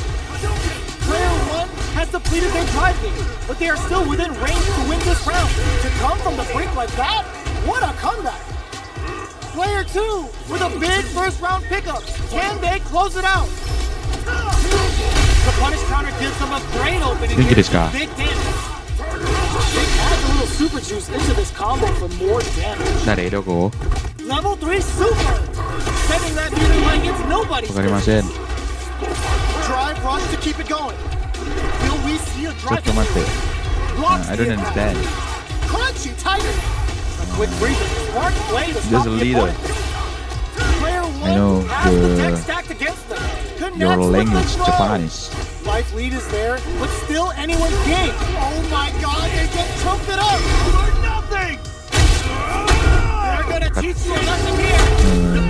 Player 1 has depleted their drive gauge, but they are still within range to win this round. To come from the brink like that, what a comeback. Player 2 with a big first round pickup. Can they close it out? The punish counter gives them a great opening here to big damage. They add a little super juice into this combo for more damage. Level 3 super! Sending that meter like it's nobody's business. Drive rush to keep it going. Will we see a drive? I don't understand. Crunchy tiger! A quick breather. Smart play to stop Just a the leader. opponent. Player 1 I know has the tech stacked against them. your Connects with language, the throw. Japanese. Life lead is there, but still anyone's game. Oh my god, they get trumped it up for nothing! They're gonna teach you a lesson here.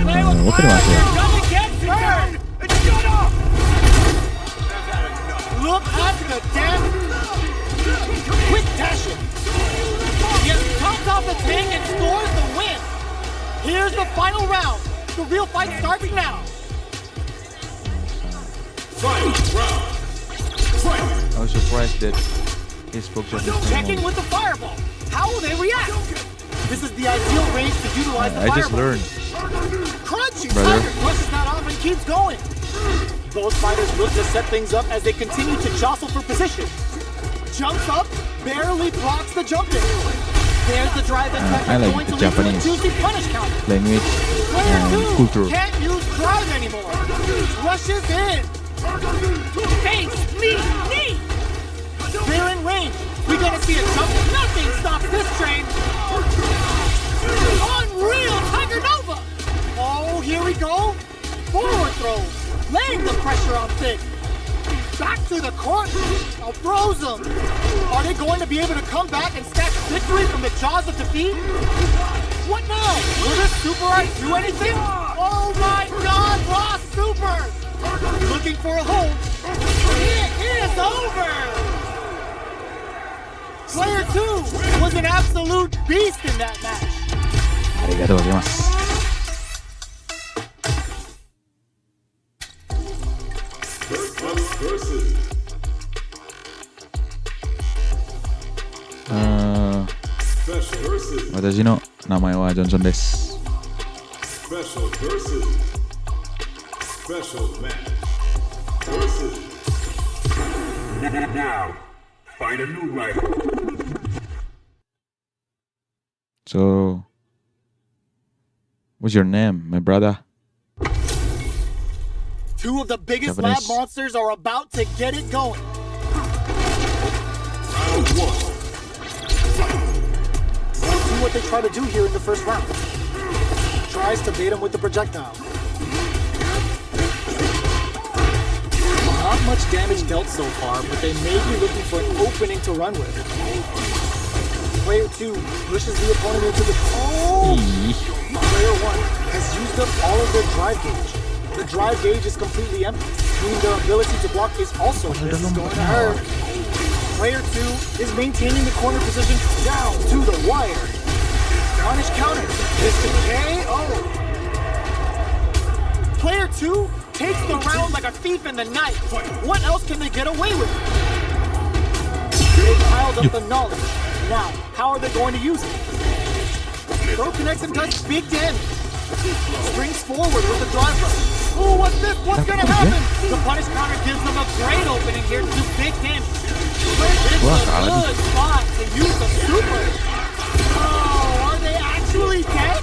Play with what fire, can I say? you're gonna get burned! Shut up! Look at the damage! Quick dashing! He tops off the tank and scores the win! Here's the final round. The real fight starts now. I was surprised that he spoke so Checking with the fireball. How will they react? This is the ideal range to utilize the I fireball. just learned. Crunchy Brother. Tiger brushes that off and keeps going. Both fighters look to set things up as they continue to jostle for position. Jumps up, barely blocks the jump in. There's the drive attack I like going the to lead to a Japanese juicy punish counter. language Player and 2 culture. can't use drive anymore. Rushes in. Face, knee. They're in range. We're gonna see a jump. Nothing stops this train. Unreal Tiger Nova. Oh, here we go. Forward throws, laying the pressure on Thick. Back to the court. Throws them. Are they going to be able to come back and snatch victory from the jaws of defeat? What now? Will this Super Eye do anything? Oh my god, Raw Super! Looking for a hold. It is over! Player 2 was an absolute beast in that match. Arigatou gozaimasu. Versus. 私の名前はジョンソンです。 Special versus. Special match. Versus. Now, find a new rival. So, what's your name, my brother? Two of the biggest Japanese. lab monsters are about to get it going. Round 1. Let's see what they try to do here in the first round. Tries to bait him with the projectile. Not much damage dealt so far, but they may be looking for an opening to run with. Player 2 pushes the opponent into the... Oh! Player 1 has used up all of their drive gauge. The drive gauge is completely empty, meaning their ability to block is also going to hurt. Player 2 is maintaining the corner position down to the wire. Punish counter. This is KO. Player 2 takes the round like a thief in the night. What else can they get away with? They piled up the knowledge. Now, how are they going to use it? Throw connects and does big damage. Springs forward with the drive rush. Oh, what's this? What's gonna happen? The punish counter gives them a great opening here to do big damage. This is a good spot to use the super. Oh, are they actually dead?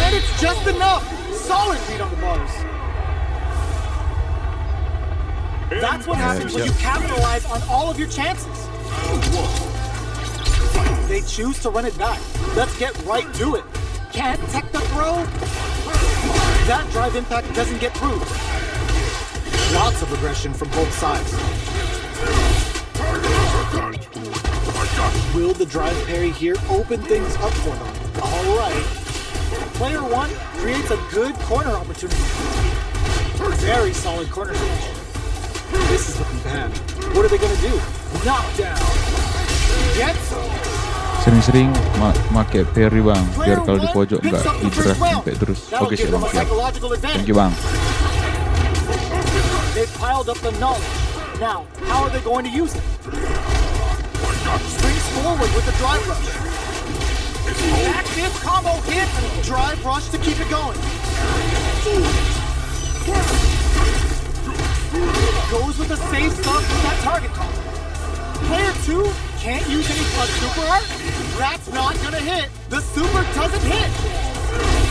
And it's just enough. Solid read on the bars. That's what happens when you capitalize on all of your chances. They choose to run it back. Let's get right to it. Can't tech the throw. That drive impact doesn't get through. Lots of aggression from both sides. Will the drive parry here open things up for them? All right. Player 1 creates a good corner opportunity. Very solid corner position. This is looking bad. What are they gonna do? Knockdown. Gets him. Sering-sering make parry bang, biar Player kalau di one pojok picks nggak up the hidra first round. sampai terus. That'll Oke give sih them bang, a siap. psychological Thank advantage. you bang. They've piled up the knowledge. Now, how are they going to use it? Springs forward with the drive rush. Active combo hit. Drive rush to keep it going. Goes with the safe stuff with that target call. Player 2 can't use any plus super art. That's not gonna hit. The super doesn't hit.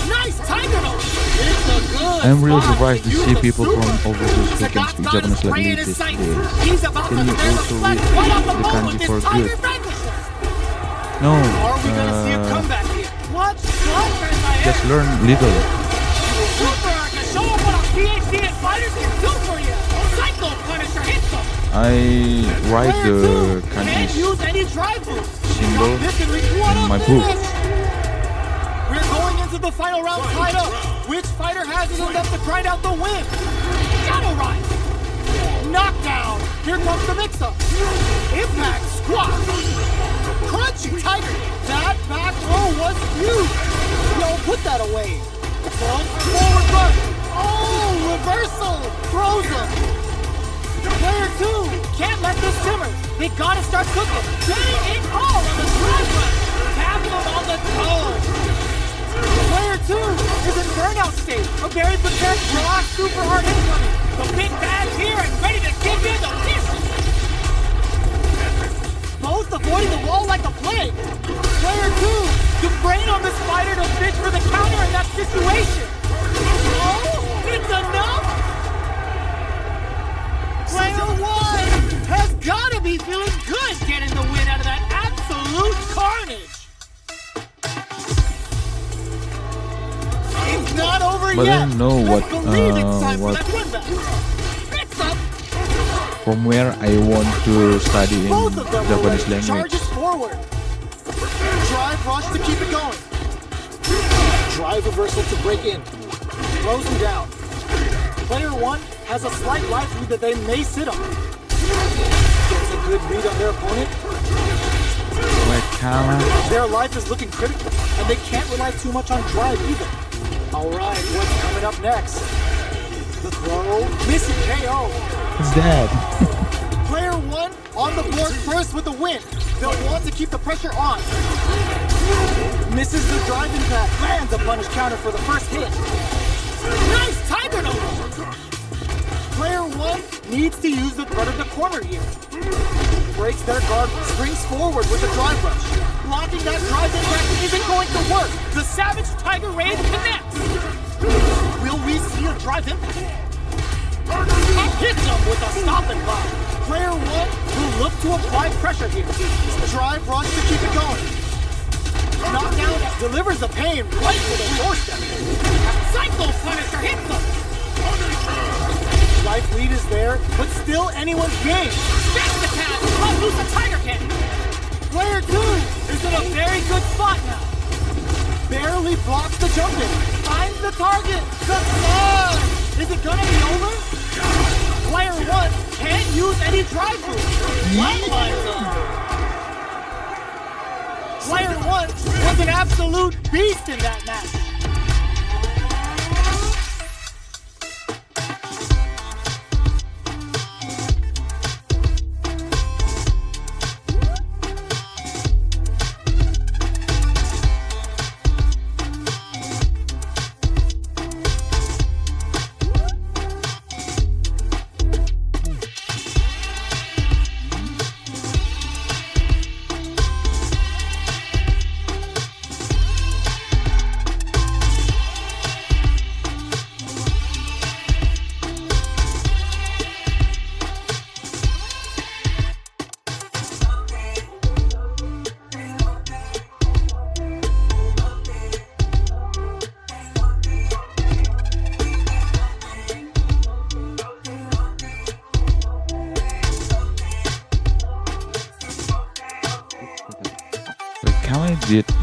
Nice tiger nose. It's a good I'm really spot surprised to use see the people super. from overseas who can Sagat's speak got his Japanese like prey me in his these sight. days. He's about Can to you spare the also flesh read right off the the bone kanji with this for tiger good? vanquisher. No, Are we gonna see a comeback here? What? just learn little. Super Art to show them what a PhD in fighters can do for you. Psycho Punisher hits them. I write Player the 2 can't kanji use any drive boost. symbol This can be what in a my book. finish. We're going into the final round tied up. Which fighter has it enough to grind out the win? Shadow Rise. Knockdown. Here comes the mix-up. Impact squat. Crunchy tiger. That back row was huge. Yo, put that away. Forward run. Oh, reversal. Throws him. Player 2 can't let this simmer. They gotta start cooking. Getting it all on the drive run. Tap them on the toe. Player 2 is in burnout state. A very prepared raw super hard incoming. The big bad's here and ready to give you the mission. Both avoiding the wall like a plague. Player 2, the brain on this fighter to fish for the counter in that situation. Oh, it's enough. Player 1 has gotta be feeling good getting the win out of that absolute carnage. It's not over But I yet. don't know Let's believe it's time for what that win back. Mix up. from where I want to study in Both of them are Japanese ready. language. Charges forward. Drive rush to keep it going. Drive reversal to break in. Throws him down. Player 1 has a slight life lead that they may sit on. Gets a good read on their opponent. Their life is looking critical, and they can't rely too much on drive either. All right, what's coming up next? The throw, missing KO. What's that? Player 1 on the board first with the win. They'll want to keep the pressure on. Misses the drive impact, lands a punish counter for the first hit. Nice tiger nose! Player 1 needs to use the threat of the corner here. Breaks their guard, springs forward with a drive rush. Blocking that drive impact isn't going to work. The Savage Tiger Raid connects. Will we see a drive impact? Hits him with a stop and block. Player 1 will look to apply pressure here. Drive rush to keep it going. Knockdown delivers the pain right to the doorstep. Psycho Punisher hits him. Life lead is there, but still anyone's game. That's the cat! Let loose a tiger cat! Player 2 is in a very good spot now. Barely blocks the jump in. Finds the target. The slug! Is it gonna be over? Player 1 can't use any drive boost. One lines up. Player 1 was an absolute beast in that match.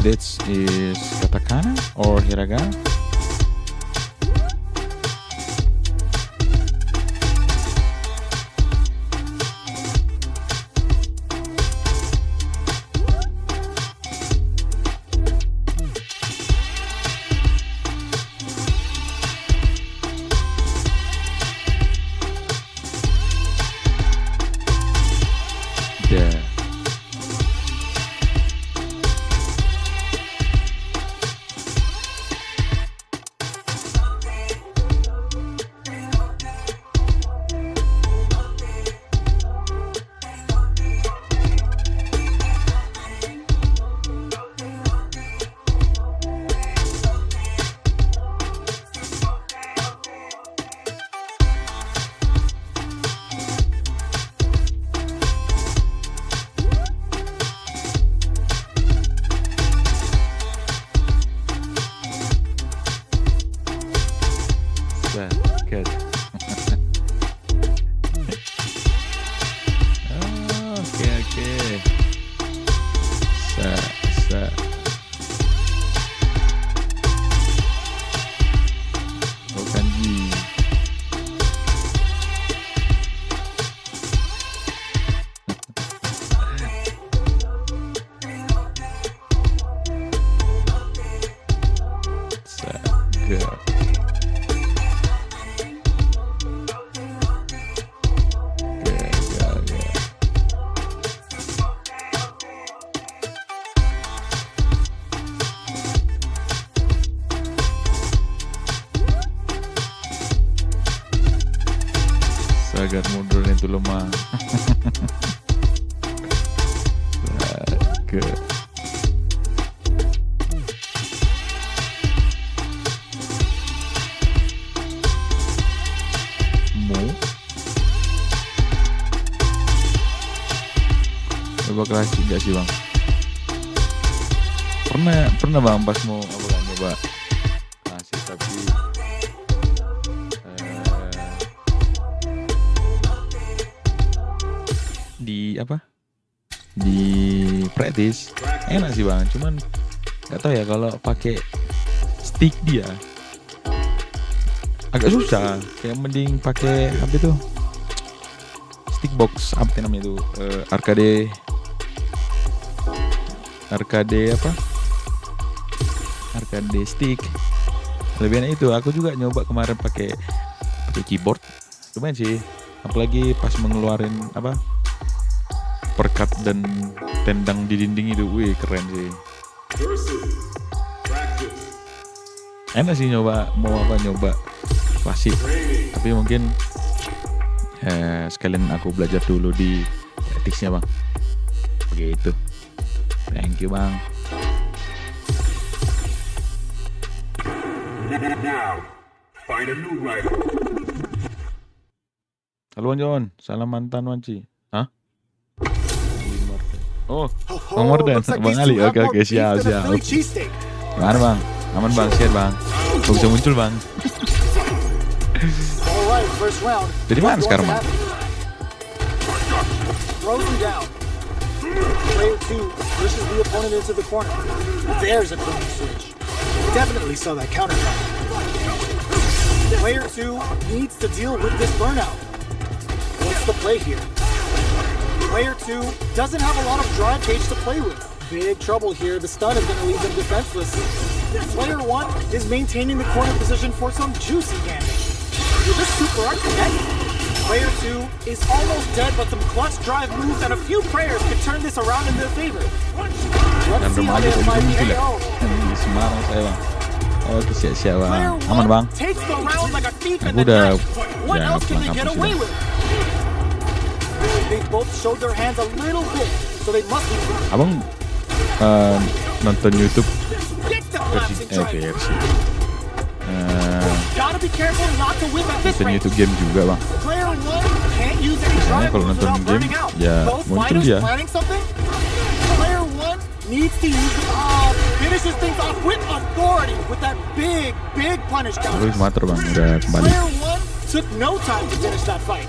This is katakana or hiragana? Sagat. Oke. Kanji. Sagat. Sagat mundur itu lemah. Sagat. Coba klasik gak sih bang? Pernah bang pas mau apa kan coba klasik tapi di praktis enak sih bang, cuman nggak tahu ya kalau pakai stick dia agak susah, kayak mending pakai apa itu stick box apa namanya itu arcade stick lebih enak itu. Aku juga nyoba kemarin pakai keyboard, lumayan sih, apalagi pas mengeluarin perkat dan tendang di dinding itu, wih keren sih. Enak sih nyoba klasik, tapi mungkin sekalian aku belajar dulu di praktisnya bang, begitu. Thank you bang. Now, find a new rival. Halo John, salam mantan Wanci. Hah? Oh, Bang Mordan, Bang Ali. Oke, siap. Gimana bang? Aman bang, share bang. Kok bisa muncul bang? Jadi mana sekarang bang? Player 2 pushes the opponent into the corner. There's a clean switch. Definitely saw that counter coming. Player 2 needs to deal with this burnout. What's the play here? Player 2 doesn't have a lot of drive gauge to play with. Big trouble here. The stun is going to leave them defenseless. Player 1 is maintaining the corner position for some juicy damage. Will this super art connect? Player 2 is almost dead, but some clutch drive moves and a few prayers could turn this around in their favor. Let's see how they apply the AO. Di Semarang saya bang. Oke, siap bang. Aman bang. Takes the round like a thief in Aku the udah night. What else can they get away with? They both showed their hands a little bit, so they must be. Abang nonton YouTube Gets the collapsing drive. versi Gotta be careful not to whip at this nonton range. YouTube game juga bang. Player 1 can't use any Biasanya drive kalau moves nonton without game burning out. ya Both muncul fighters dia. planning something. Player 1 needs to use finishes things off with authority with that big punish Terus counter. mater bang, udah kembali. Player 1 took no time to finish that fight.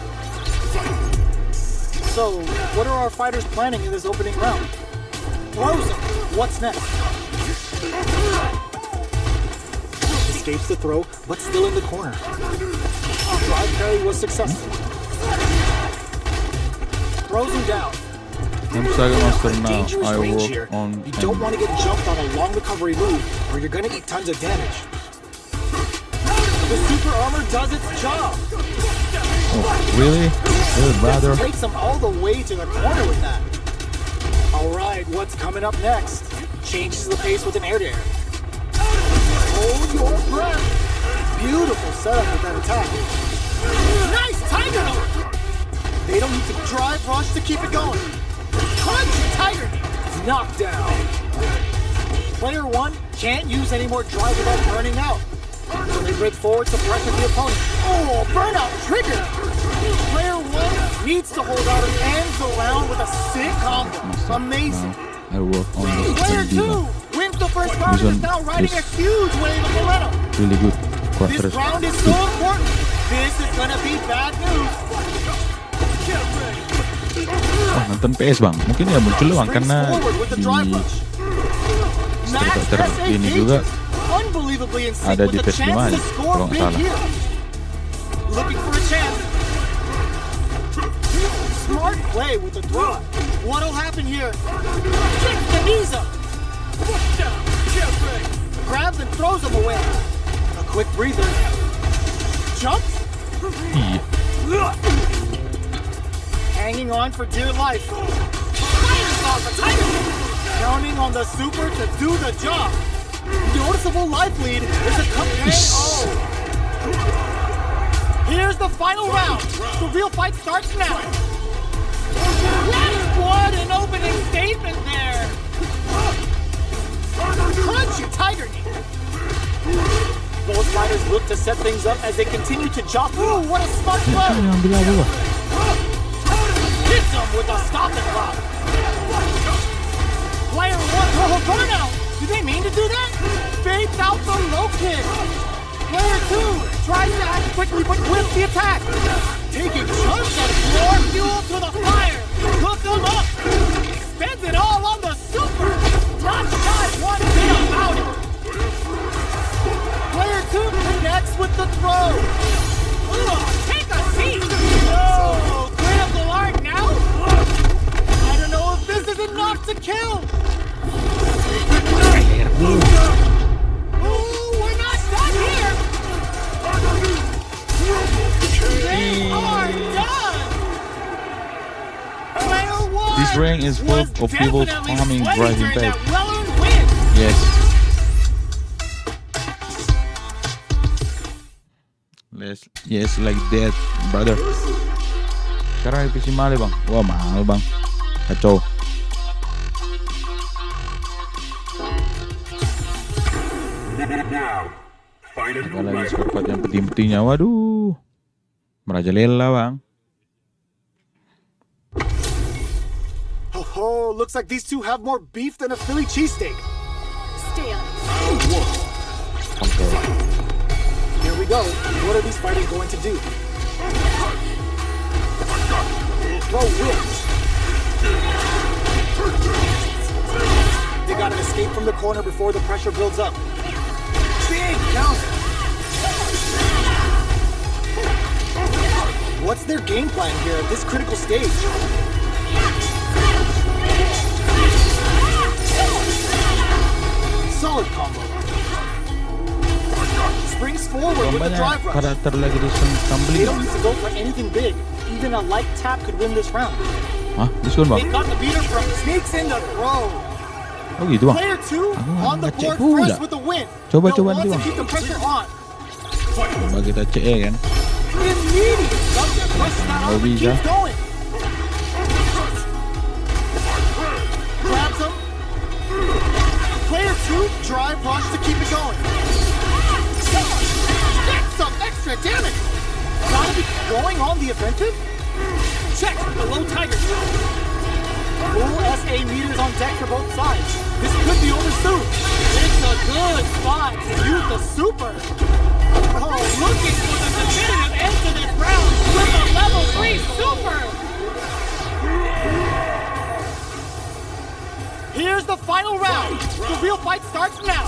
So, what are our fighters planning in this opening round? Throws him. What's next? Escapes the throw, but still in the corner. Drive parry was successful. Throws him down. I'm Sagat Master now. Dangerous I range work here. on You don't want to get jumped on a long recovery move, or you're gonna eat tons of damage. The super armor does its job. Oh, really? Good brother. Takes him all the way to the corner with that. Alright, what's coming up next? Changes the pace with an air dare. Hold your breath. Beautiful setup with that attack. Nice tiger note. They don't need to drive rush to keep it going. Punch tiger knee. Knocked down. Player 1 can't use any more drive without burning out. So they break forward to pressure the opponent. Oh, burnout trigger. Player 1 needs to hold out and ends the round with a sick combo. Amazing. I work on this Player diva. 2 wins the first round and is now riding a huge wave of momentum. Really good. Kuat This terus. round is so important. This is gonna be bad news. Oh, nonton PS bang. Mungkin ya muncul bang Springs karena forward with the di drive rush. Max Fighter SA ini juga unbelievably in sync ada with di the PS5 chance to ya, score kalau nggak big salah. here. Looking for a chance. Smart play with the throw. What'll happen here? Kicks the knees up. Grabs and throws him away. A quick breather. Jumps. Iya. Hanging on for dear life. Fires off the Tiger. Counting on the super to do the job. Noticeable life lead. There's a oh. Here's the final round. The real fight starts now. What an opening statement there. Crunchy Tiger knee. Both fighters look to set things up as they continue to jostle. Ooh, what a smart play. Hits him with a stop and block. Player one, oh, burnout. Did they mean to do that? Baits out the low kick. Player two tries to act quickly but whiffs the attack. Taking chunks of more fuel to the fire. Hook him up. Spends it all on the super. Not shy one bit about it. Player two connects with the throw. Ugh, take a seat. No, critical art now. I don't know if this is enough to kill. Oh, we're not done here. They are done. Player one This ring is full was of people definitely farming, sweating driving during back. that well-earned win. Yes. Yes, like that, brother. Sekarang PC mahal bang. Wah mahal bang. Kacau. Now, find a Ada new lagi rival. squad fight yang penting-pentingnya. Waduh. Merajalela bang. Oh, looks like these two have more beef than a Philly cheesesteak. Stay up. Oke. Here we go. What are these fighters going to do? Throw whips. They got to escape from the corner before the pressure builds up. Big counter. What's their game plan here at this critical stage? Solid combo. Springs forward with the Banyak drive rush. karakter lagi di They Stumbly. don't need to go for anything big. Even a light tap could win this round. Hah? Diskon They bang? got the beater from sneaks in the throw. Oh gitu bang? Player two on the ngecek board pula. first with the win. Coba, They'll coba want nanti, to Bang. keep the pressure on. Coba kita cek ya kan. Immediate subject rushes that Oh, out and bisa. keeps going. Grabs him. Player two drive rush to keep it going. That's some extra damage. Gotta be going on the offensive. Check the low tiger shot. Full SA meters on deck for both sides. This could be over soon. It's a good spot to use the super. Oh, looking for the definitive end to this round with a level 3 super. Here's the final round. The real fight starts now.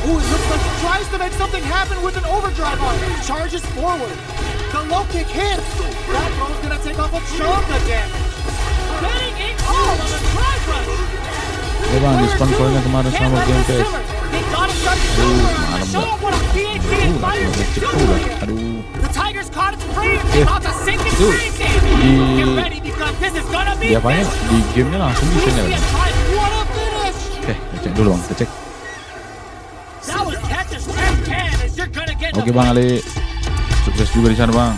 Oh, it looks like he tries to make something happen with an overdrive on it. Charges forward. The low kick hits. That throw's gonna take off a chunk of damage. Getting it all on the drive rush. Ya bang, diskon poinnya kemarin Can't sama let Game this Pass. simmer. They gotta start to show malam them dah. what a PhD in fighters Langsung can ngecek do pula. here. Aduh. The Tigers caught its free. They about to sink its Itu free damage. di- Get ready because this is gonna be Di apanya? Di gamenya langsung bisa ya bang? What a finish! Kita cek dulu bang, kita cek. That was catches 10-10 as you're gonna get Oke bang Ali, sukses juga di sana bang.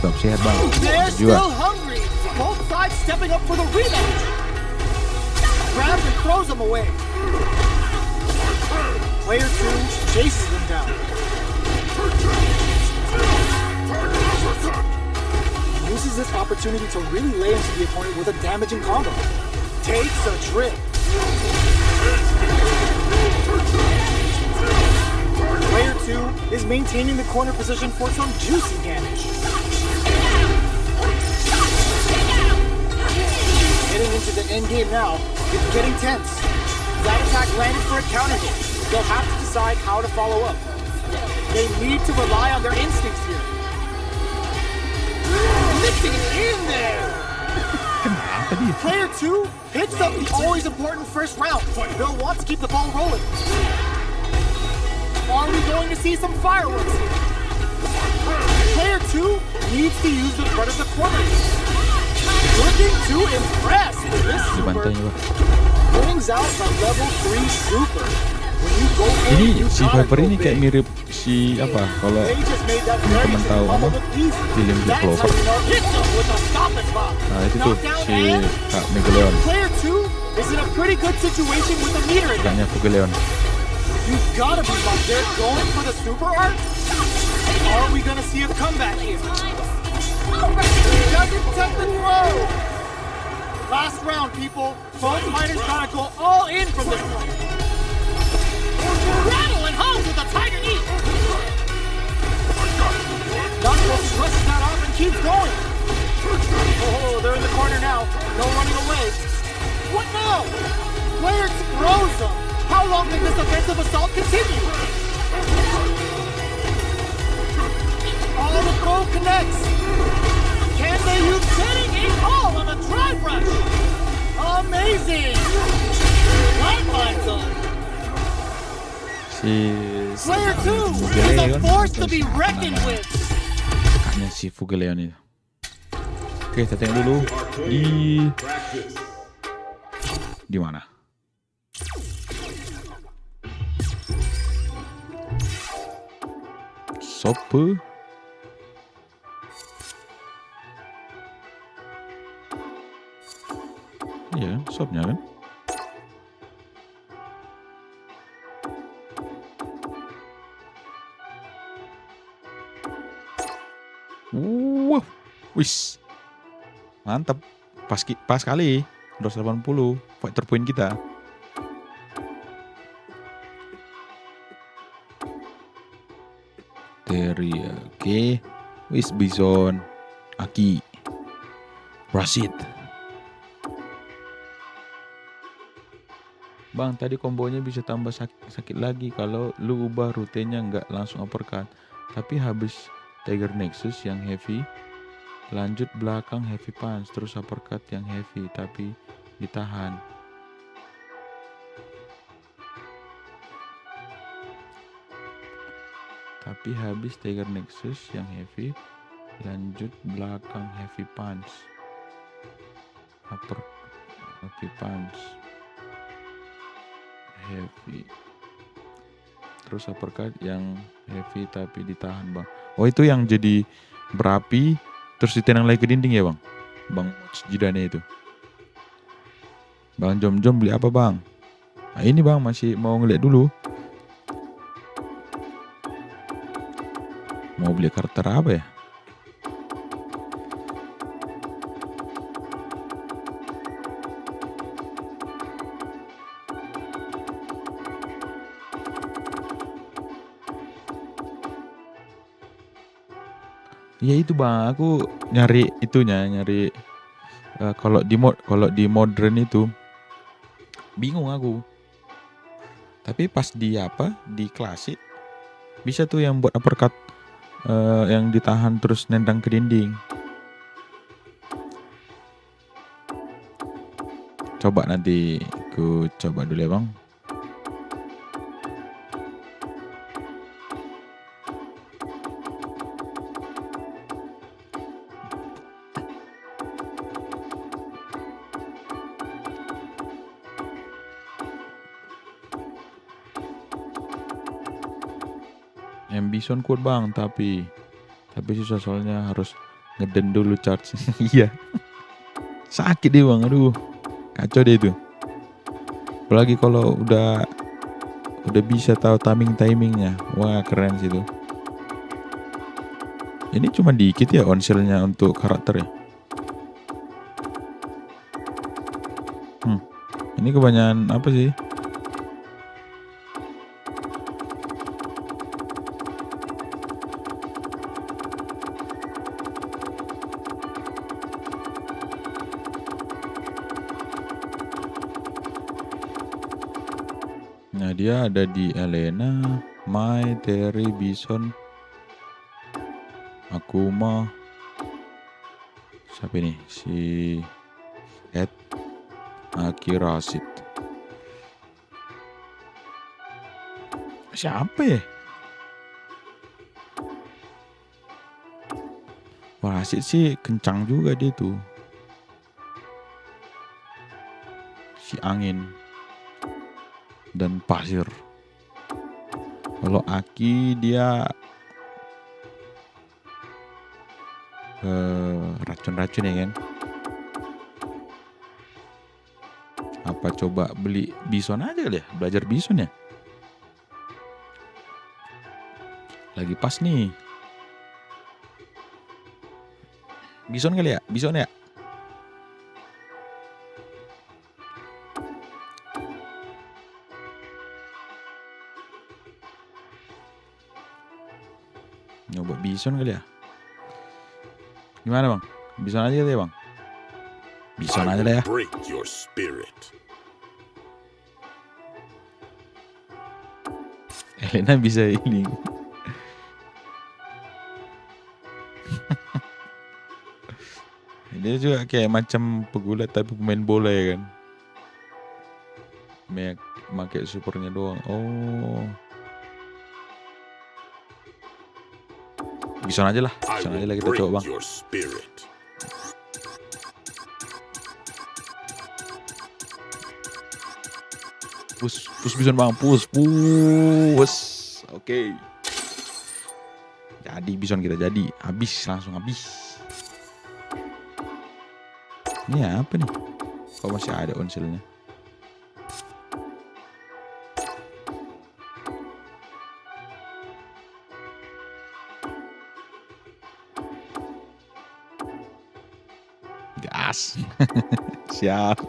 Tetap sehat bang. They're Juga. still hungry. Both sides stepping up for the rematch. Grabs and throws them away. Player two chases them down. Uses this opportunity to really lay into the opponent with a damaging combo. Takes a trip. is maintaining the corner position for some juicy damage. Getting into the end game now, it's getting tense. That attack landed for a counter hit. They'll have to decide how to follow up. They need to rely on their instincts here. Mixing it in there! Kenapa dia? Player 2 hits up the always important first round. They'll want to keep the ball rolling. Are we going to see some fireworks here? Player 2 needs to use the front of the corner. Looking to impress with this super. Dibantainya, Bang. Brings out the level 3 super. When you go in, Ini you si gotta Viper go ini kayak big. mirip si apa? Kalau They just made that teman-teman very tahu simple apa? look easy. Film Black That's how Clover. you know hits them with a stop and pop. Nah itu tuh Knockdown si and Kak Megaleon, player 2 is in a pretty good situation with the meter in it. kakaknya Megaleon. You gotta be like they're going for the super art. Are we gonna see a comeback here? Doesn't take the throw. Last round, people. Both fighters gotta go all in from this one. Rattling home with a tiger knee. Knuckles rushes that off and keeps going. Oh, they're in the corner now. No running away. What now? Player throws them. How long can this offensive assault continue? Oh, the throw connects. Can they use setting a ball on a drive rush? Amazing. Lifelines on. Si Player 2 is a Megaleon force to atau be siapa reckoned namanya? with. Kakaknya si Fugaleon itu. Oke, kita tengok dulu Practice. di mana. Sope. Iya, sopnya kan. Wah, wis, mantap, pas kali, 280 fighter point kita. Teriyaki, wis Bison, Aki, Rashid. Bang, tadi kombonya bisa tambah sakit lagi kalau lu ubah rutenya nggak langsung uppercut, tapi habis Tiger Nexus yang heavy, lanjut belakang heavy punch, terus uppercut yang heavy tapi ditahan. Tapi habis Tiger Nexus yang heavy, lanjut belakang heavy punch, heavy punch, heavy, terus uppercut yang heavy tapi ditahan, Bang. Oh, itu yang jadi berapi terus ditendang lagi ke dinding ya, Bang? Bang Jidane itu. Bang Jom beli apa, Bang? Nah, ini Bang masih mau ngeliat dulu. Mau beli karakter apa ya? Ya itu Bang, aku nyari kalau di modern itu bingung aku. Tapi pas di klasik bisa tuh yang buat uppercut yang ditahan terus nendang ke dinding. Coba nanti aku coba dulu ya, Bang. Ambison kuat Bang, tapi susah soalnya harus ngeden dulu charge. Iya. Sakit deh Bang, aduh. Kacau deh itu. Apalagi kalau udah bisa tahu timingnya. Wah, keren sih itu. Ini cuma dikit ya onselnya untuk karakter ya. Ini kebanyakan apa sih? Dia ada di Elena, Mai, Terry, Bison, Akuma. Siapa ini? Si Ed, Akirasit. Siapa ya? Parasit sih kencang juga dia tuh. Si angin dan pasir. Kalau Aki dia racun-racun ya kan. Apa coba beli bison aja kali ya? Belajar bison ya? Lagi pas nih. Bison kali ya? Bison ya? Nyoba bison kali ya? Gimana bang? Bison aja kali ya bang? Bison aja lah ya. Break your spirit. Elena bisa healing. Dia juga kayak macam pegulat tapi pemain bola ya kan. Pakai supernya doang. Oh. Bison aja lah. Bison aja lah kita coba bang. Push bison bang. Push. Oke. Jadi bison kita jadi. Langsung habis. Ini apa nih? Kok masih ada onsilnya? Gas. Siap.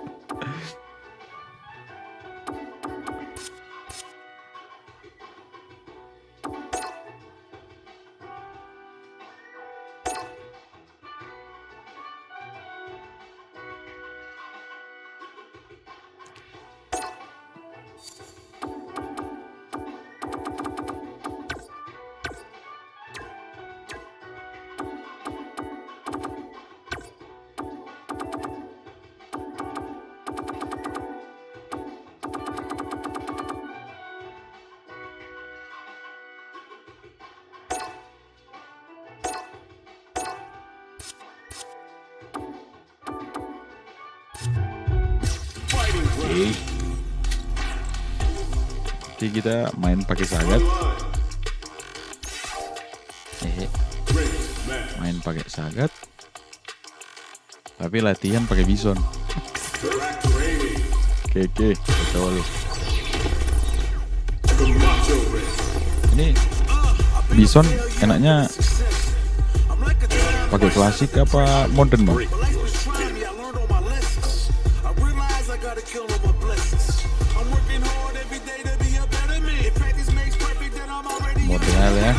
Oke, kita main pakai Sagat. Main pakai Sagat. Tapi latihan pakai bison. Oke, betul. Ini bison enaknya pakai klasik apa modern bang? Modern ya.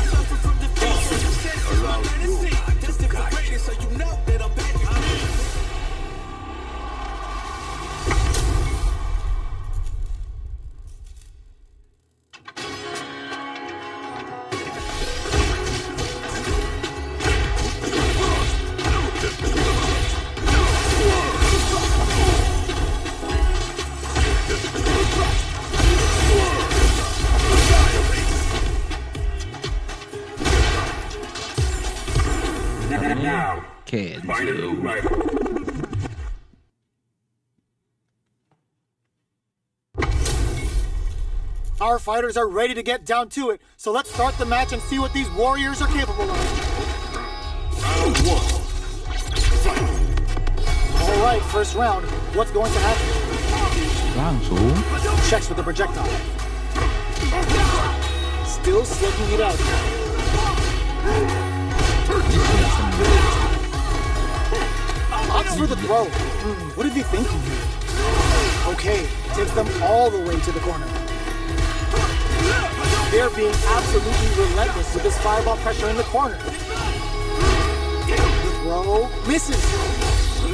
Our fighters are ready to get down to it, so let's start the match and see what these warriors are capable of. Round one. All right, first round. What's going to happen? Langsung. Checks with the projectile. Still slugging it out. Opts for the throw. What did he think? Okay, takes them all the way to the corner. They're being absolutely relentless with this fireball pressure in the corner. The throw misses.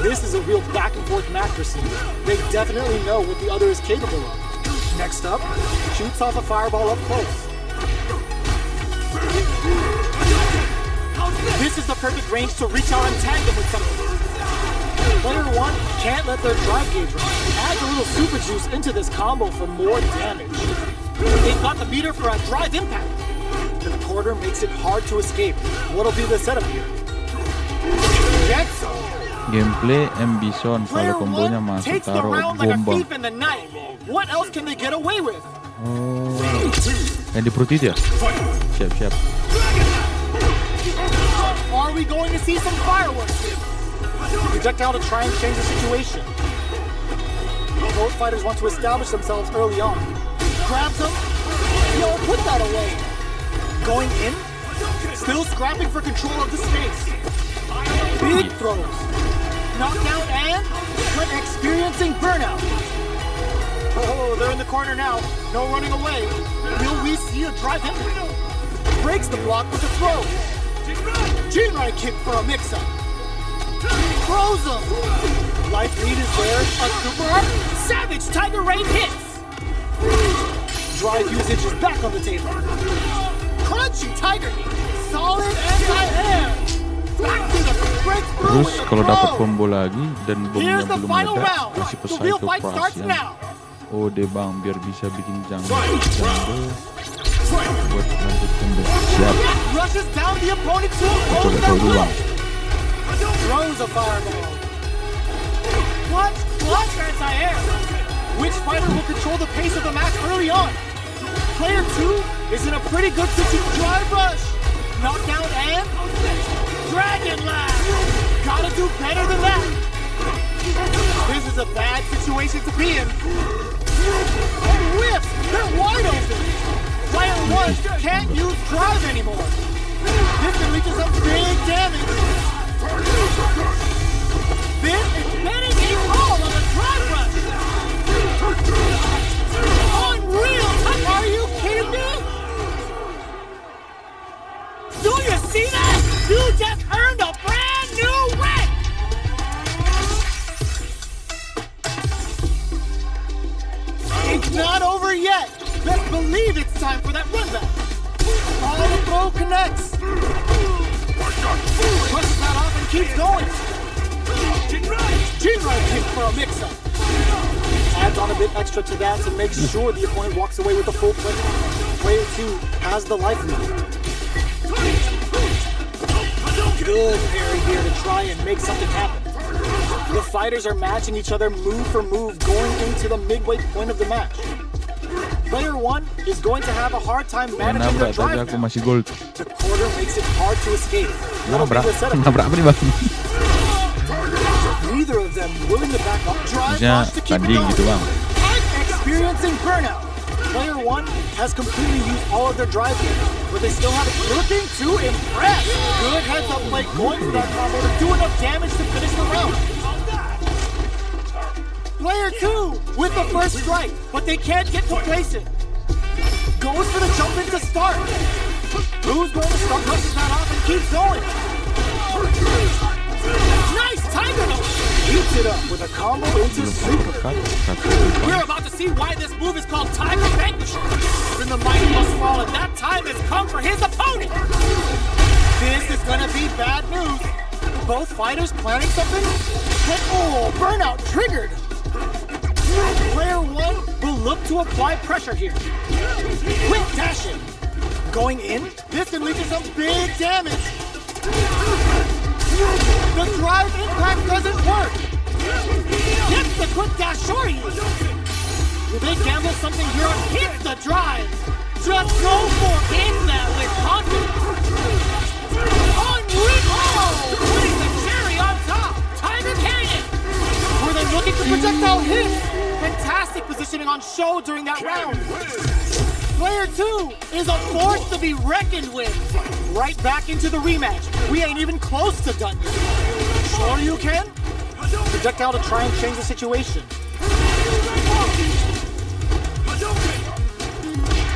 This is a real back and forth match for Sagat. They definitely know what the other is capable of. Next up, shoots off a fireball up close. This is the perfect range to reach out and tag them with something. Player 1 can't let their drive gauge run. Adds a little super juice into this combo for more damage. They've got the meter for a drive impact. The quarter makes it hard to escape. What'll be the setup here? Gets him. Gameplay Ambison Player kalau kombonya 1 masuk takes the taruh round like a bomba. thief in the night. What else can they get away with? Oh, yang di perut itu ya? Siap. Are we going to see some fireworks here? Projectile to try and change the situation. Both fighters want to establish themselves early on. Grabs him. Yo, put that away. Going in. Still scrapping for control of the space. Big throws. Knockdown and experiencing burnout. Oh, they're in the corner now. No running away. Will we see a drive in? Breaks the block with a throw. Jinrai kick for a mix-up. Throws him. Life lead is there. A super art. Savage Tiger Rain hits. Drive usage is back on the table. Crunchy Tiger knee. Solid anti-air. Back to the breakthrough Terus with the kalau dapat throw. combo lagi dan bomnya Here's the belum final meledak, round. kasih The real fight Psycho starts Crush now. Oh deh bang, biar bisa bikin jungle buat lanjut combo. Siap. Rushes down the opponent to Coba oppose tahu their dulu will. bang. Throws a fireball. What? Anti-air. Which fighter will control the pace of the match early on? Player 2 is in a pretty good situation. Drive rush. Knockdown and Dragon Lash. Gotta do better than that. This is a bad situation to be in. And whiffs. They're wide open. Player 1 can't use drive anymore. This can lead to some big damage. This is getting a call on the drive rush. Unreal! Are you kidding me? Do you see that? You just earned a brand new rank! It's not over yet. Best believe it's time for that run back. All the throw connects. Pushes that off and keeps going. Jinrai kick for a mix-up. Adds on a bit extra to that to make sure the opponent walks away with a full plate. Player 2 has the life lead. Good parry here to try and make something happen. The fighters are matching each other move for move going into the midway point of the match. Player 1 is going to have a hard time managing their Nabrak tadi drive aku now. masih gold. The quarter makes it hard to escape. That'll be Nabrak, the setup. nabrak apa nih bang? Neither of them willing to back up. Drive Maksudnya rush to keep it tanding going. gitu bang. Experiencing burnout. Player 1 has completely used all of their drive here, but they still have it looking to impress. Good heads up play going for that combo to do enough damage to finish the round. Player 2 with the first strike, but they can't get complacent. Goes for the jump in to start. Who's going to start rushes that off and keeps going? Nice Tiger Note! Eats it up with a combo into super. We're about to see why this move is called Tiger Vanquisher. Then the mighty must fall, and that time has come for his opponent. This is gonna be bad news. Both fighters planning something? But oh, burnout triggered. Player 1 will look to apply pressure here. Quick dashing. Going in, this can lead to some big damage. The drive impact doesn't work. Gets the quick dash shorty. Will they gamble something here on hit the drive? Just go for it that with confidence. Unreal! Putting the cherry on top. Tiger Cannon. Were they looking for projectile hits? Fantastic positioning on show during that round. Player 2 is a force to be reckoned with. Right back into the rematch. We ain't even close to done yet. Sure you can? Projectile to try and change the situation.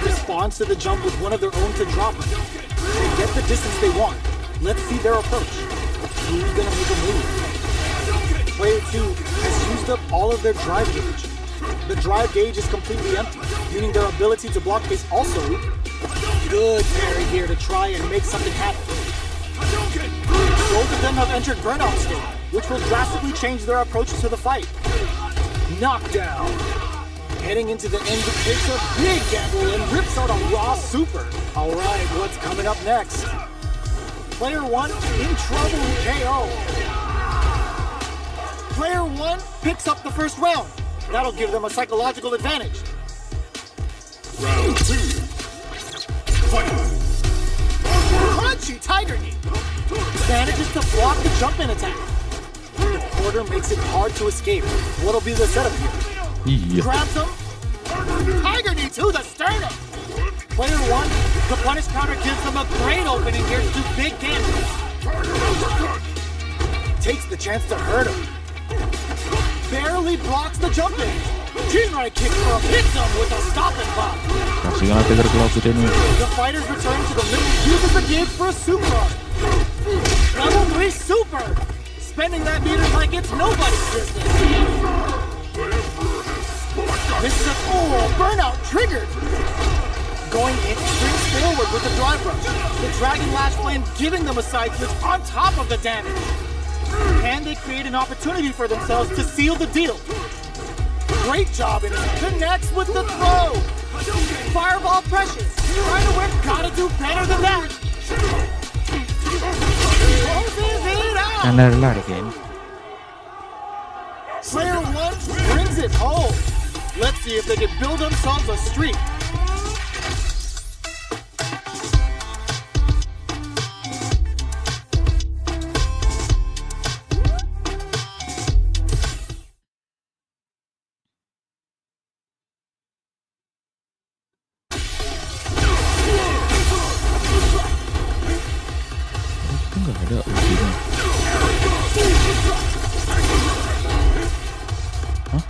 Responds to the jump with one of their own to drop it. They get the distance they want. Let's see their approach. Who's gonna make a move? Player 2 has used up all of their drive gauge. The drive gauge is completely empty, meaning their ability to block is also weak. Good parry here to try and make something happen. Both of them have entered burnout state, which will drastically change their approach to the fight. Knockdown. Heading into the end, takes a big gamble and rips out a raw super. Alright, what's coming up next? Player 1 in trouble with KO. Player 1 picks up the first round. That'll give them a psychological advantage. Round 2. Fight. Crunchy tiger knee. Manages to block the jump-in attack. The quarter makes it hard to escape. What'll be the setup here? Iya. Grabs him. Tiger knee to the sternum. Player 1, the punish counter gives them a great opening here to do big damage. Takes the chance to hurt him. Barely blocks the jump in. Jinrai kicks from hits him with a stop and pop. Kasih kan Tiger Claw kita ini. The fighters return to the middle, uses the gauge for a super. Level 3 super. Spending that meter like it's nobody's business. This is a burnout triggered. Going in, springs forward with the drive rush. The Dragon Lash Flame giving them a side switch on top of the damage. And they create an opportunity for themselves to seal the deal. Great job, and it connects with the throw. Fireball pressure. Trying to work, gotta do better than that. Closes it out. Kan lari kan. Player 1 brings it home. Let's see if they can build themselves a streak. Nggak ada ultinya. Hah?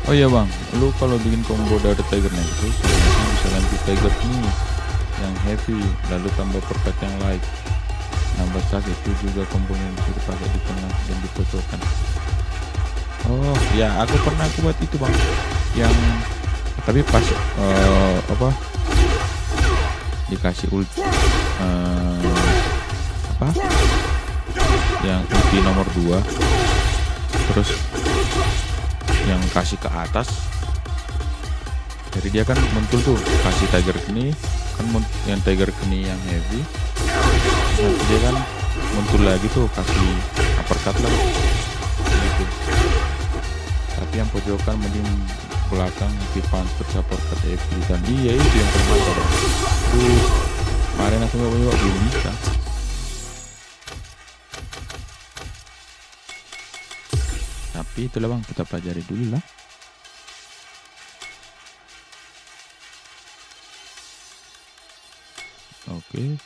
Oh iya bang, lu kalau bikin combo dari Tiger Nexus, bisa lanjut Tiger ini yang heavy, lalu tambah perkat yang light, nambah stack itu juga kombonya bisa dipakai di tengah dan di pojokan. Oh ya, aku pernah buat itu bang, yang tapi pas dikasih ulti yang ulti nomor 2, terus yang kasih ke atas, jadi dia kan muncul tuh kasih Tiger Knee kan, yang Tiger Knee yang heavy, nanti dia kan muncul lagi tuh kasih uppercut lah gitu. Tapi yang pojokan mending belakang di punch support ke heavy, dan iya itu yang terbaik. Kemarin aku nggak belum bisa. Tapi itulah bang, kita pelajari dulu lah. Oke.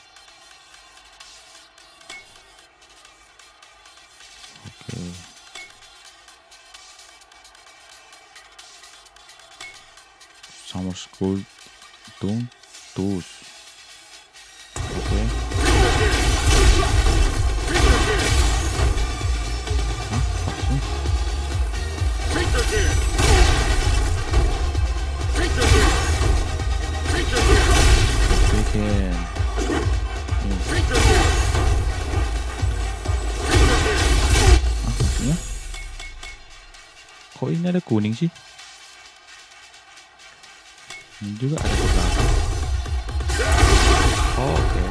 Summer School Tus. Oke. Maksudnya? Kok ini ada kuning sih? Ini juga ada ke belakang. Oh, oke.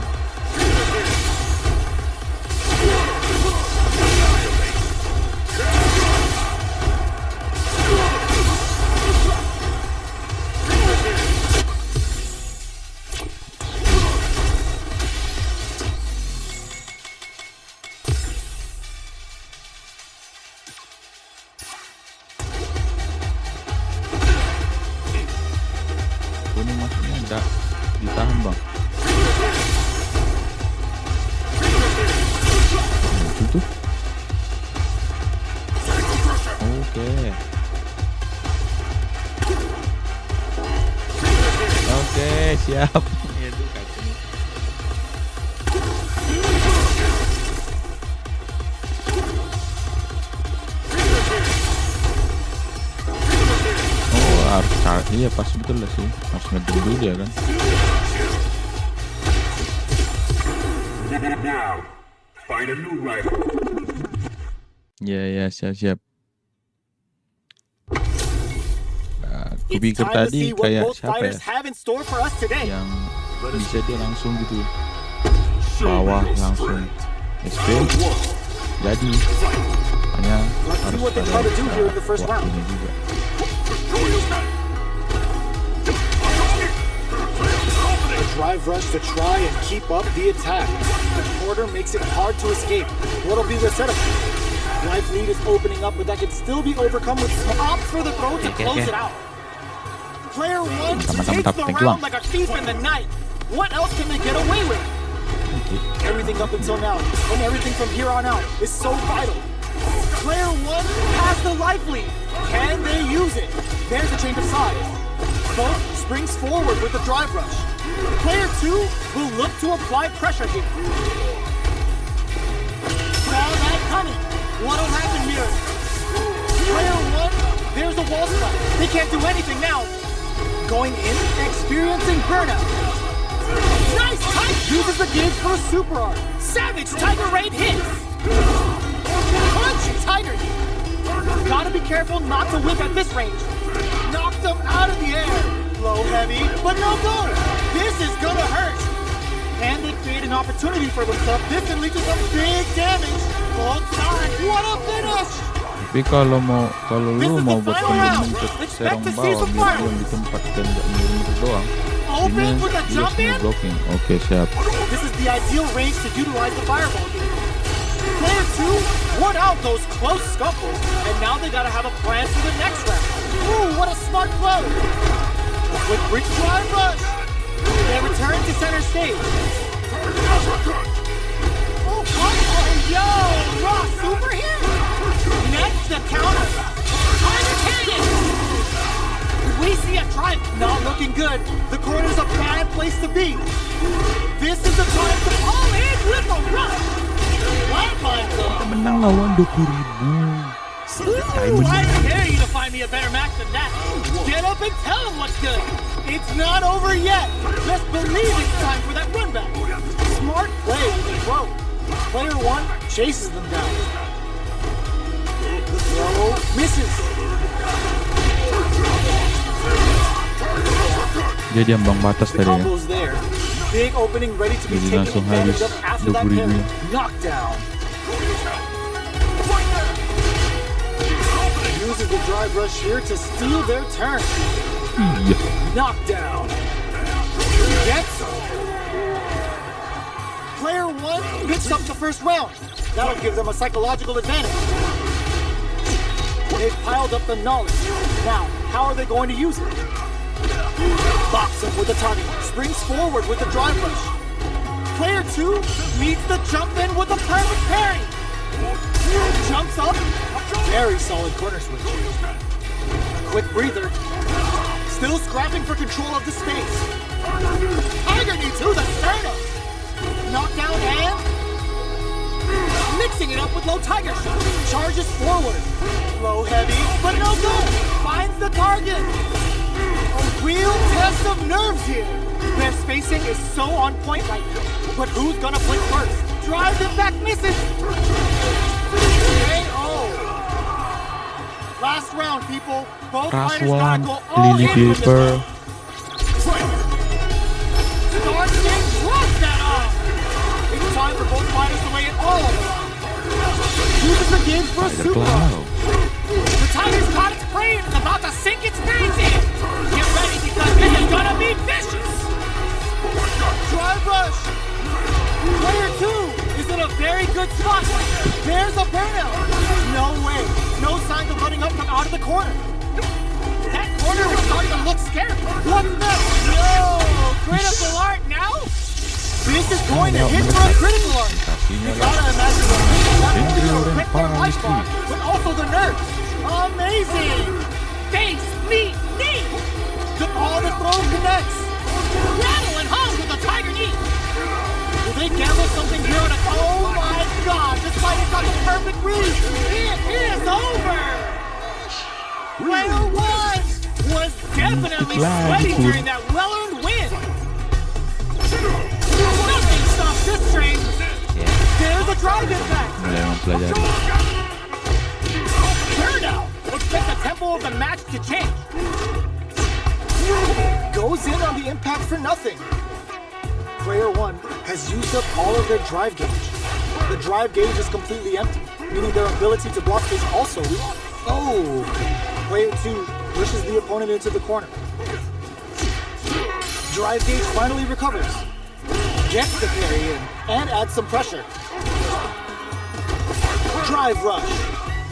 Ini maksudnya enggak ditahan bang. Lucu tuh. Oke. Oke, siap. Itu kacau. Oh, harus cari. Iya, pasti betul lah sih. Harus ngedem dulu ya kan. Now, find a new rival. Ya, siap. Aku It's pikir time to tadi see what kayak both siapa ya fighters have in store for us today. yang bisa dia langsung gitu bawah langsung SP jadi hanya Let's see harus what they try to do here in the first round. waktunya juga. A drive rush to try and keep up the attack. The quarter makes it hard to escape. What'll be the setup? Life lead is opening up, but that can still be overcome with opt for the throw to close it out. Player one takes the round like a thief in the night. What else can they get away with? Everything up until now, and everything from here on out, is so vital. Player one has the life lead. Can they use it? There's a change of sides. Both springs forward with the drive rush. Player two will look to apply pressure here. Saw that coming. What'll happen here? Player one, there's a wall spot. They can't do anything now. Going in, experiencing burnout. Nice tight! Uses the gauge for a super arm. Savage Tiger Raid hits. Punch Tiger. Gotta be careful not to whip at this range. Knocked him out of the air. Low heavy, but no go. This is gonna hurt. And they create an opportunity for themselves. This can lead to some big damage. Both sides. What a finish! Tapi kalau lu mau buat pembentuk serong bawah biar belum di tempat dan nggak muter doang ini dia semua blocking. Oke, siap. This is the ideal range to utilize the fireball game. Player two ward out those close scuffles, and now they gotta have a plan for the next round. Ooh, what a smart blow! A quick bridge drive rush. They return to center stage. Yo, raw super here. Next, the counter. Tiger Cannon. We see a drive not looking good. The corner's a bad place to be. This is the time to all in with a rush. Flatline them. Menang lawan 20.000. I dare you to find me a better match than that. Get up and tell them what's good. It's not over yet. Just believe it's time for that run back. Smart play with the throw. Player one chases them down. The throw misses. Dia di ambang batas The tadi ya. combo's there. Big opening ready to be Jadi taken langsung advantage habis of after that 20.000. parry. Knockdown. Uses the drive rush here to steal their turn. Iya. Knockdown. Gets him. Player one picks up the first round. That'll give them a psychological advantage. They've piled up the knowledge. Now, how are they going to use it? Box him with the target. Springs forward with the drive rush. Player two meets the jump in with a perfect parry. Jumps up. Very solid corner switch. A quick breather. Still scrapping for control of the space. Tiger knee to the sternum. Knockdown and mixing it up with low tiger shot. Charges forward. Low heavy, but no good. Finds the target. A real test of nerves here. Their spacing is so on point right now. But who's gonna blink first? Drives it back, misses. KO. Last round, people. Both fighters gotta go all in with this round. Here's the game for a Spider super. Cloud. The tiger's caught its prey and is about to sink its fangs in. Get ready because this is gonna be vicious. Drive rush. Player 2 is in a very good spot. There's a burnout. No way. No signs of running up from out of the corner. That corner is starting to look scary. What's next? No! Critical art now? This is going to hit for a critical art. You gotta imagine the not only will rip their life bar, but also the nerves. Amazing! Face, meet, knee! All the throw connects. Rattle and hung with a tiger knee. Will they gamble something here on a... Oh my god! This fight has got the perfect read. It is over! Player 1 was definitely sweaty during that well-earned win. Nothing stops this train. There's a drive impact. Mulai mempelajari. Burnout. Expect the tempo of the match to change. Goes in on the impact for nothing. Player 1 has used up all of their drive gauge. The drive gauge is completely empty, meaning their ability to block is also weak. Oh! Player 2 pushes the opponent into the corner. Drive gauge finally recovers. Gets the parry in and adds some pressure. Drive rush.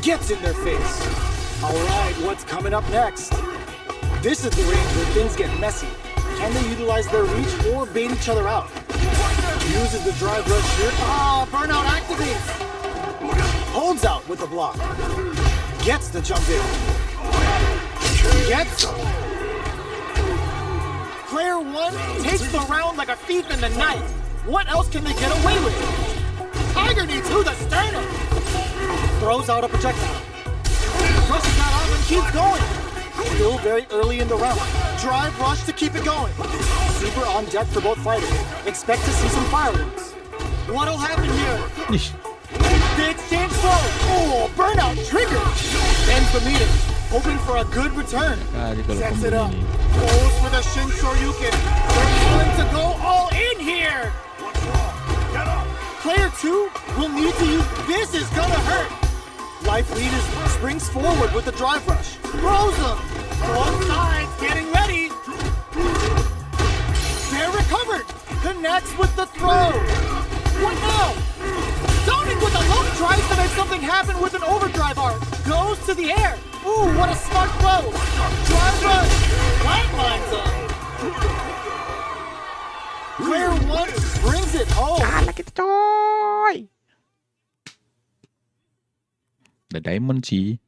Gets in their face. Alright, what's coming up next? This is the range where things get messy. Can they utilize their reach or bait each other out? Uses the drive rush here. Burnout activates. Holds out with the block. Gets the jump in. Gets. Player 1 takes the round like a thief in the night. What else can they get away with? Tiger knee to the sternum. Throws out a projectile. Brushes that off and keeps going. Still very early in the round. Drive rush to keep it going. Super on deck for both fighters. Expect to see some fireworks. What'll happen here? They exchange throws. Oh, burnout trigger. Ends the meeting. Hoping for a good return. Sets it up. Goes for the Shin Shoryuken. They're willing to go all in here. Player 2 will need to use... This is gonna hurt. Life lead springs forward with the drive rush. Throws them. Both sides getting ready. They're recovered. Connects with the throw. What now? Sonic with a look tries to make something happen with an overdrive arc. Goes to the air. Ooh, what a smart throw. Drive rush. Flatlines up. Player 1 brings it home. The diamond sih.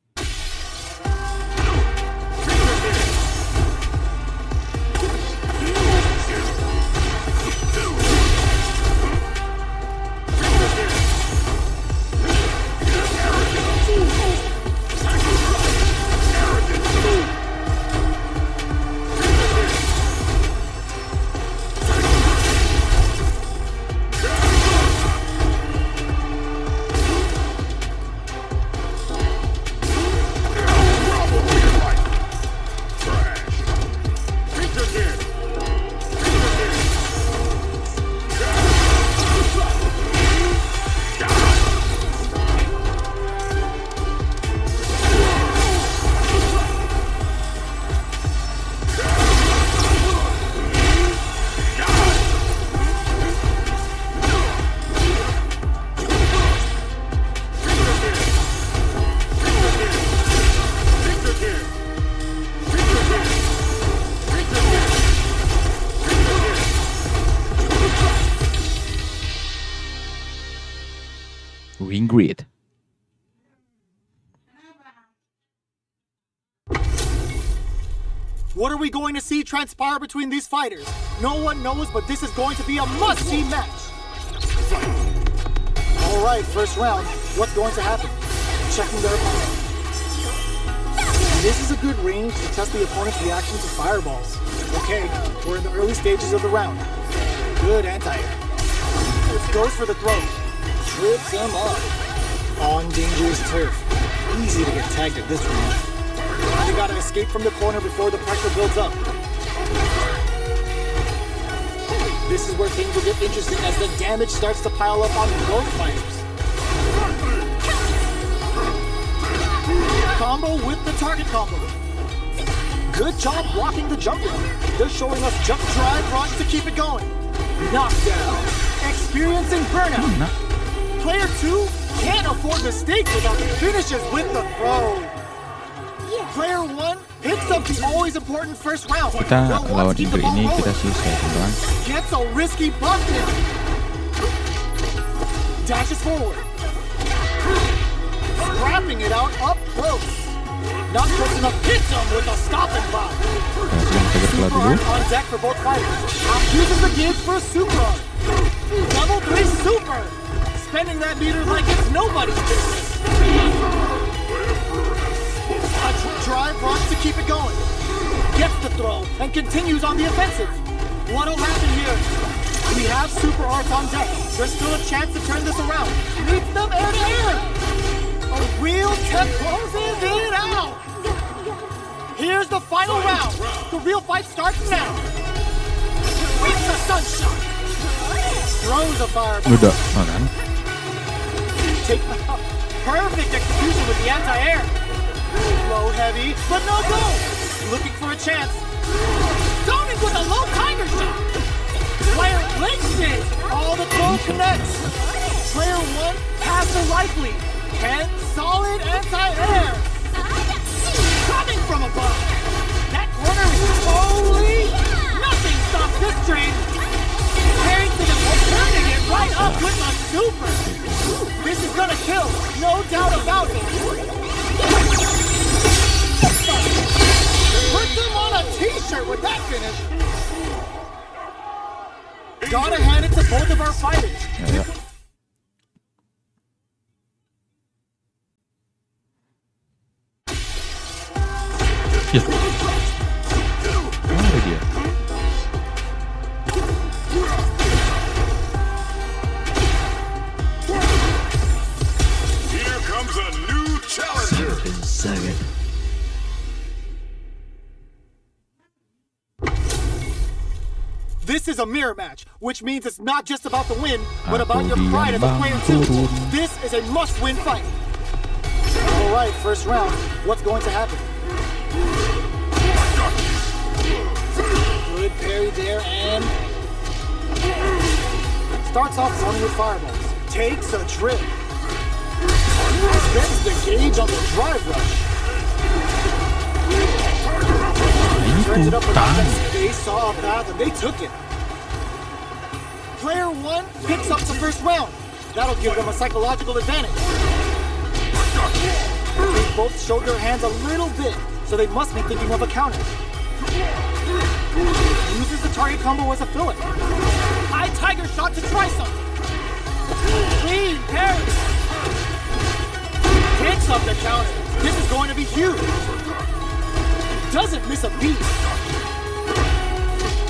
Ingrid. What are we going to see transpire between these fighters? No one knows, but this is going to be a must-see match. All right, first round. What's going to happen? Checking their opponent. This is a good range to test the opponent's reaction to fireballs. Okay, we're in the early stages of the round. Good anti-air. Goes for the throw. Trips him up. On dangerous turf. Easy to get tagged at this range. They gotta escape from the corner before the pressure builds up. This is where things will get interesting as the damage starts to pile up on both fighters. Combo with the target combo. Good job blocking the jump in. They're showing us jump drive rush to keep it going. Knockdown. Experiencing burnout. Player 2 can't afford mistakes without finishes with the throw. Player 1 picks up the always important first round. Kita lawan Inggris ini kita selesai, teman-teman. Gets a risky bump in. Dashes forward. Scrapping it out up close. Not close enough, hits him with a stopping block. Super art on deck for both fighters. Half uses the gauge for a super art. Level 3 super. Spending that meter like it's nobody's business. A drive rush to keep it going. Gets the throw and continues on the offensive. What'll happen here? We have super arts on deck. There's still a chance to turn this around. Meets them air to air. A real tech closes it out. Here's the final round. The real fight starts now. Beats the sunshot. Throws a fireball. Udah, kan? Take perfect execution with the anti-air. Low heavy, but no go. Looking for a chance. Zoning with a low tiger shot. Player links it. All the throw connects. Player 1 has the life lead. 10 solid anti-air. Coming from above. That corner is totally nothing stops this train. Harrington is turning it right up with a super. This is gonna kill, no doubt about it. Puts him on a t-shirt with that finish. Gotta hand it to both of our fighters. Ya. Ya. Mana dia? Here comes a new challenger. Sagat. This is a mirror match, which means it's not just about the win, but about your pride as a player too. This is a must-win fight. All right, first round. What's going to happen? Good parry there and starts off zoning with fireballs. Takes a trip. Spends the gauge on the drive rush. Turns it up around that. They saw a path and they took it. Player 1 picks up the first round. That'll give them a psychological advantage. They both showed their hands a little bit, so they must be thinking of a counter. Uses the target combo as a filler. High tiger shot to try something. Clean parry. Picks up the counter. This is going to be huge. Doesn't miss a beat.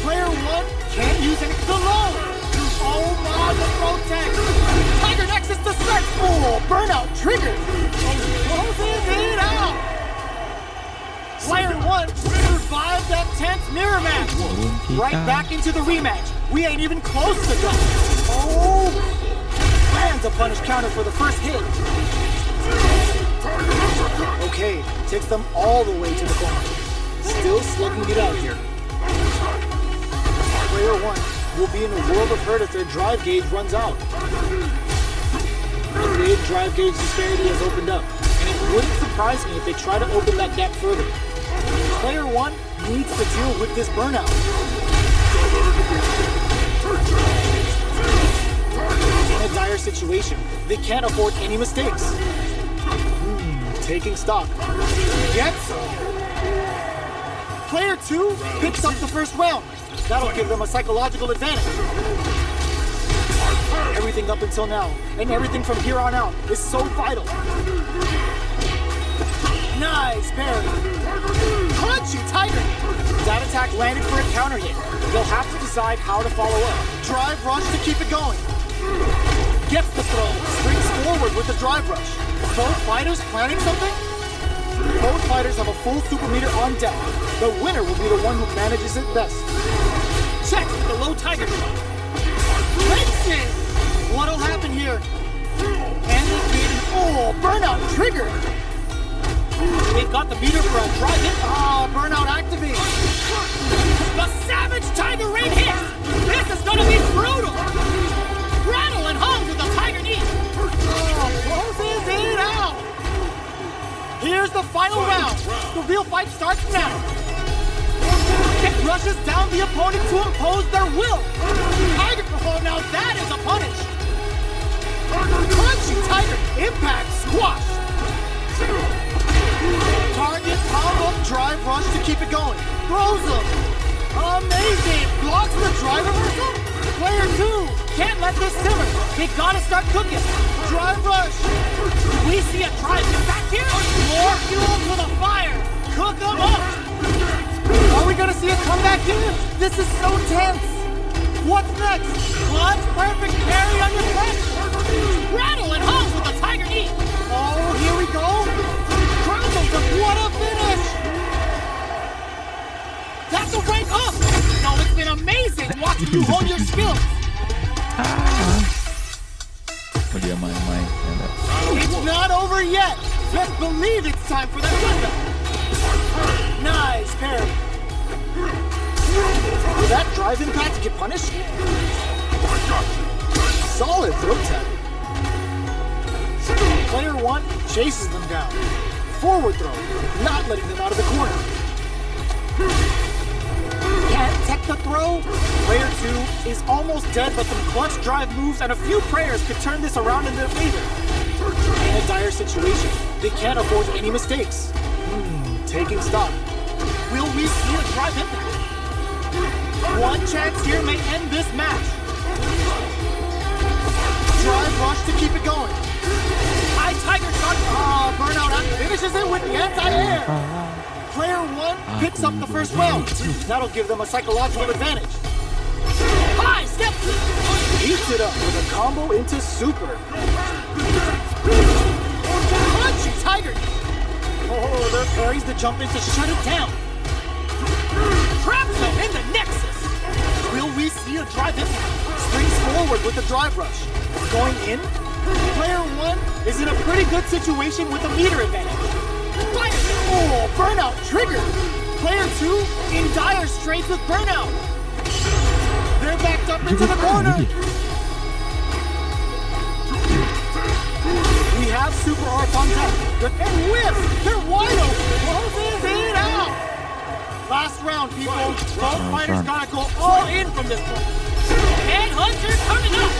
Player 1 can't use any. The low. Oh my, the protect. Tiger Nexus to start. Oh, burnout triggered. And closes it out. Player 1 survived that tense mirror match. Right back into the rematch. We ain't even close to done. Oh, lands a punish counter for the first hit. Okay, takes them all the way to the corner. Still slugging it out here. Player 1 will be in a world of hurt if their drive gauge runs out. The big drive gauge disparity has opened up, and it wouldn't surprise me if they try to open that gap further. Player 1 needs to deal with this burnout. In a dire situation, they can't afford any mistakes. Taking stock. Gets him. Player 2 picks up the first round. That'll give them a psychological advantage. Everything up until now, and everything from here on out, is so vital. Nice parry. Punchy tiger. That attack landed for a counter hit. They'll have to decide how to follow up. Drive rush to keep it going. Gets the throw. Springs forward with the drive rush. Both fighters planning something? Both fighters have a full super meter on deck. The winner will be the one who manages it best. Check the low tiger shot. Breaks it! What'll happen here? And they get an burnout trigger. they've got the meter for a drive-in. Burnout activates. The Savage Tiger Rain hits. This is gonna be brutal. Rattle and hung with the Tiger Knee. Closes it out. Here's the final round. The real fight starts now. It rushes down the opponent to impose their will. Tiger, oh, now that is a punish. Crunchy Tiger impact squash. Target combo drive rush to keep it going. Throws him. Amazing. Blocks the drive reversal. Player 2 can't let this simmer. They gotta start cooking. Drive rush. We see a drive back here. More fuel to the fire. Cook them up. Are we gonna see a comeback here? This is so tense. What's next? Clutch perfect carry on your press. Rattle and hung with the Tiger Knee. Oh, here we go. What a finish! That's a rank up! No, it's been amazing watching you hone your skills. Oh, dia main-main. It's not over yet. Just believe it's time for that window. Nice parry. Will that drive impact get punished? Solid throw tag. Player 1 chases them down. Forward throw, not letting them out of the corner. Can't tech the throw. Player 2 is almost dead, but some clutch drive moves and a few prayers could turn this around in their favor. In a dire situation, they can't afford any mistakes. Taking stock. Will we see a drive impact? One chance here may end this match. Drive rush to keep it going. High Tiger shot. Burnout out finishes it with the anti-air. Player 1 picks up the first round. That'll give them a psychological advantage. High step. Eats it up with a combo into super. Crunchy Tiger. Oh, their parries the jump in to shut it down. Traps them in the nexus. Will we see a drive in? Springs forward with the drive rush. Going in. Player 1 is in a pretty good situation with a meter advantage. Oh, burnout triggered. Player 2 in dire straits with burnout. They're backed up into the corner. We have Super Arp on deck. And whips. They're wide open. Closes it out. Last round, people. Both fighters gotta go all in from this point. Headhunter coming up.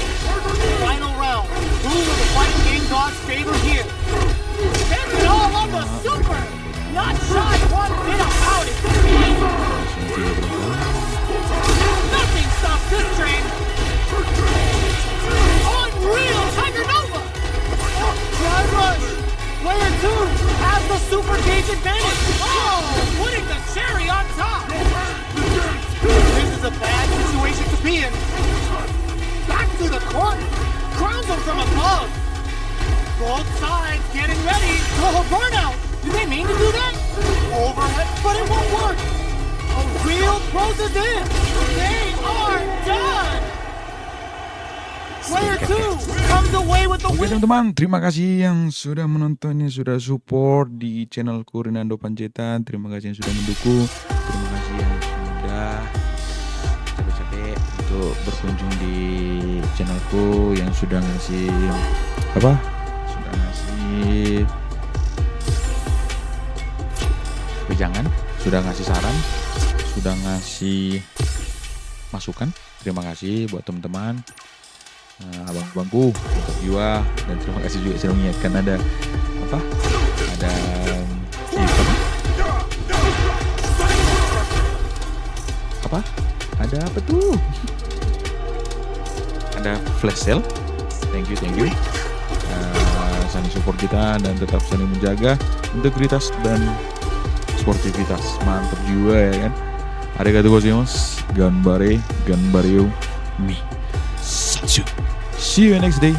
Final round. Who will the fighting game gods favor here? Spends it all on the super. Not shy one bit about it. Nothing stops this train. Unreal Tiger Nova. Drive rush. Player 2 has the super gauge advantage. Oh, putting the cherry on top. This is a bad situation to be in. Back to the corner. Crowns him from above. Both sides getting ready. Oh, burnout. Did they mean to do that? Overhead, but it won't work. A real pros is in. They are done. Player 2 comes away with the Oke win. teman-teman, terima kasih yang sudah menontonnya, sudah support di channelku Rinando Panjaitan. Terima kasih yang sudah mendukung. Terima kasih yang sudah capek-capek untuk berkunjung di channelku, yang sudah ngasih sudah ngasih wejangan, sudah ngasih saran, sudah ngasih masukan. Terima kasih buat teman-teman, abang-abangku, untuk jiwa, dan terima kasih juga sudah mengingatkan ada ada apa tuh? Ada flash sale. Thank you. Saling support kita dan tetap saling menjaga integritas dan sportivitas. Mantap juga ya kan. Arigatou gozaimasu. Ganbare, ganbareo, mi. Satsu. See you next day.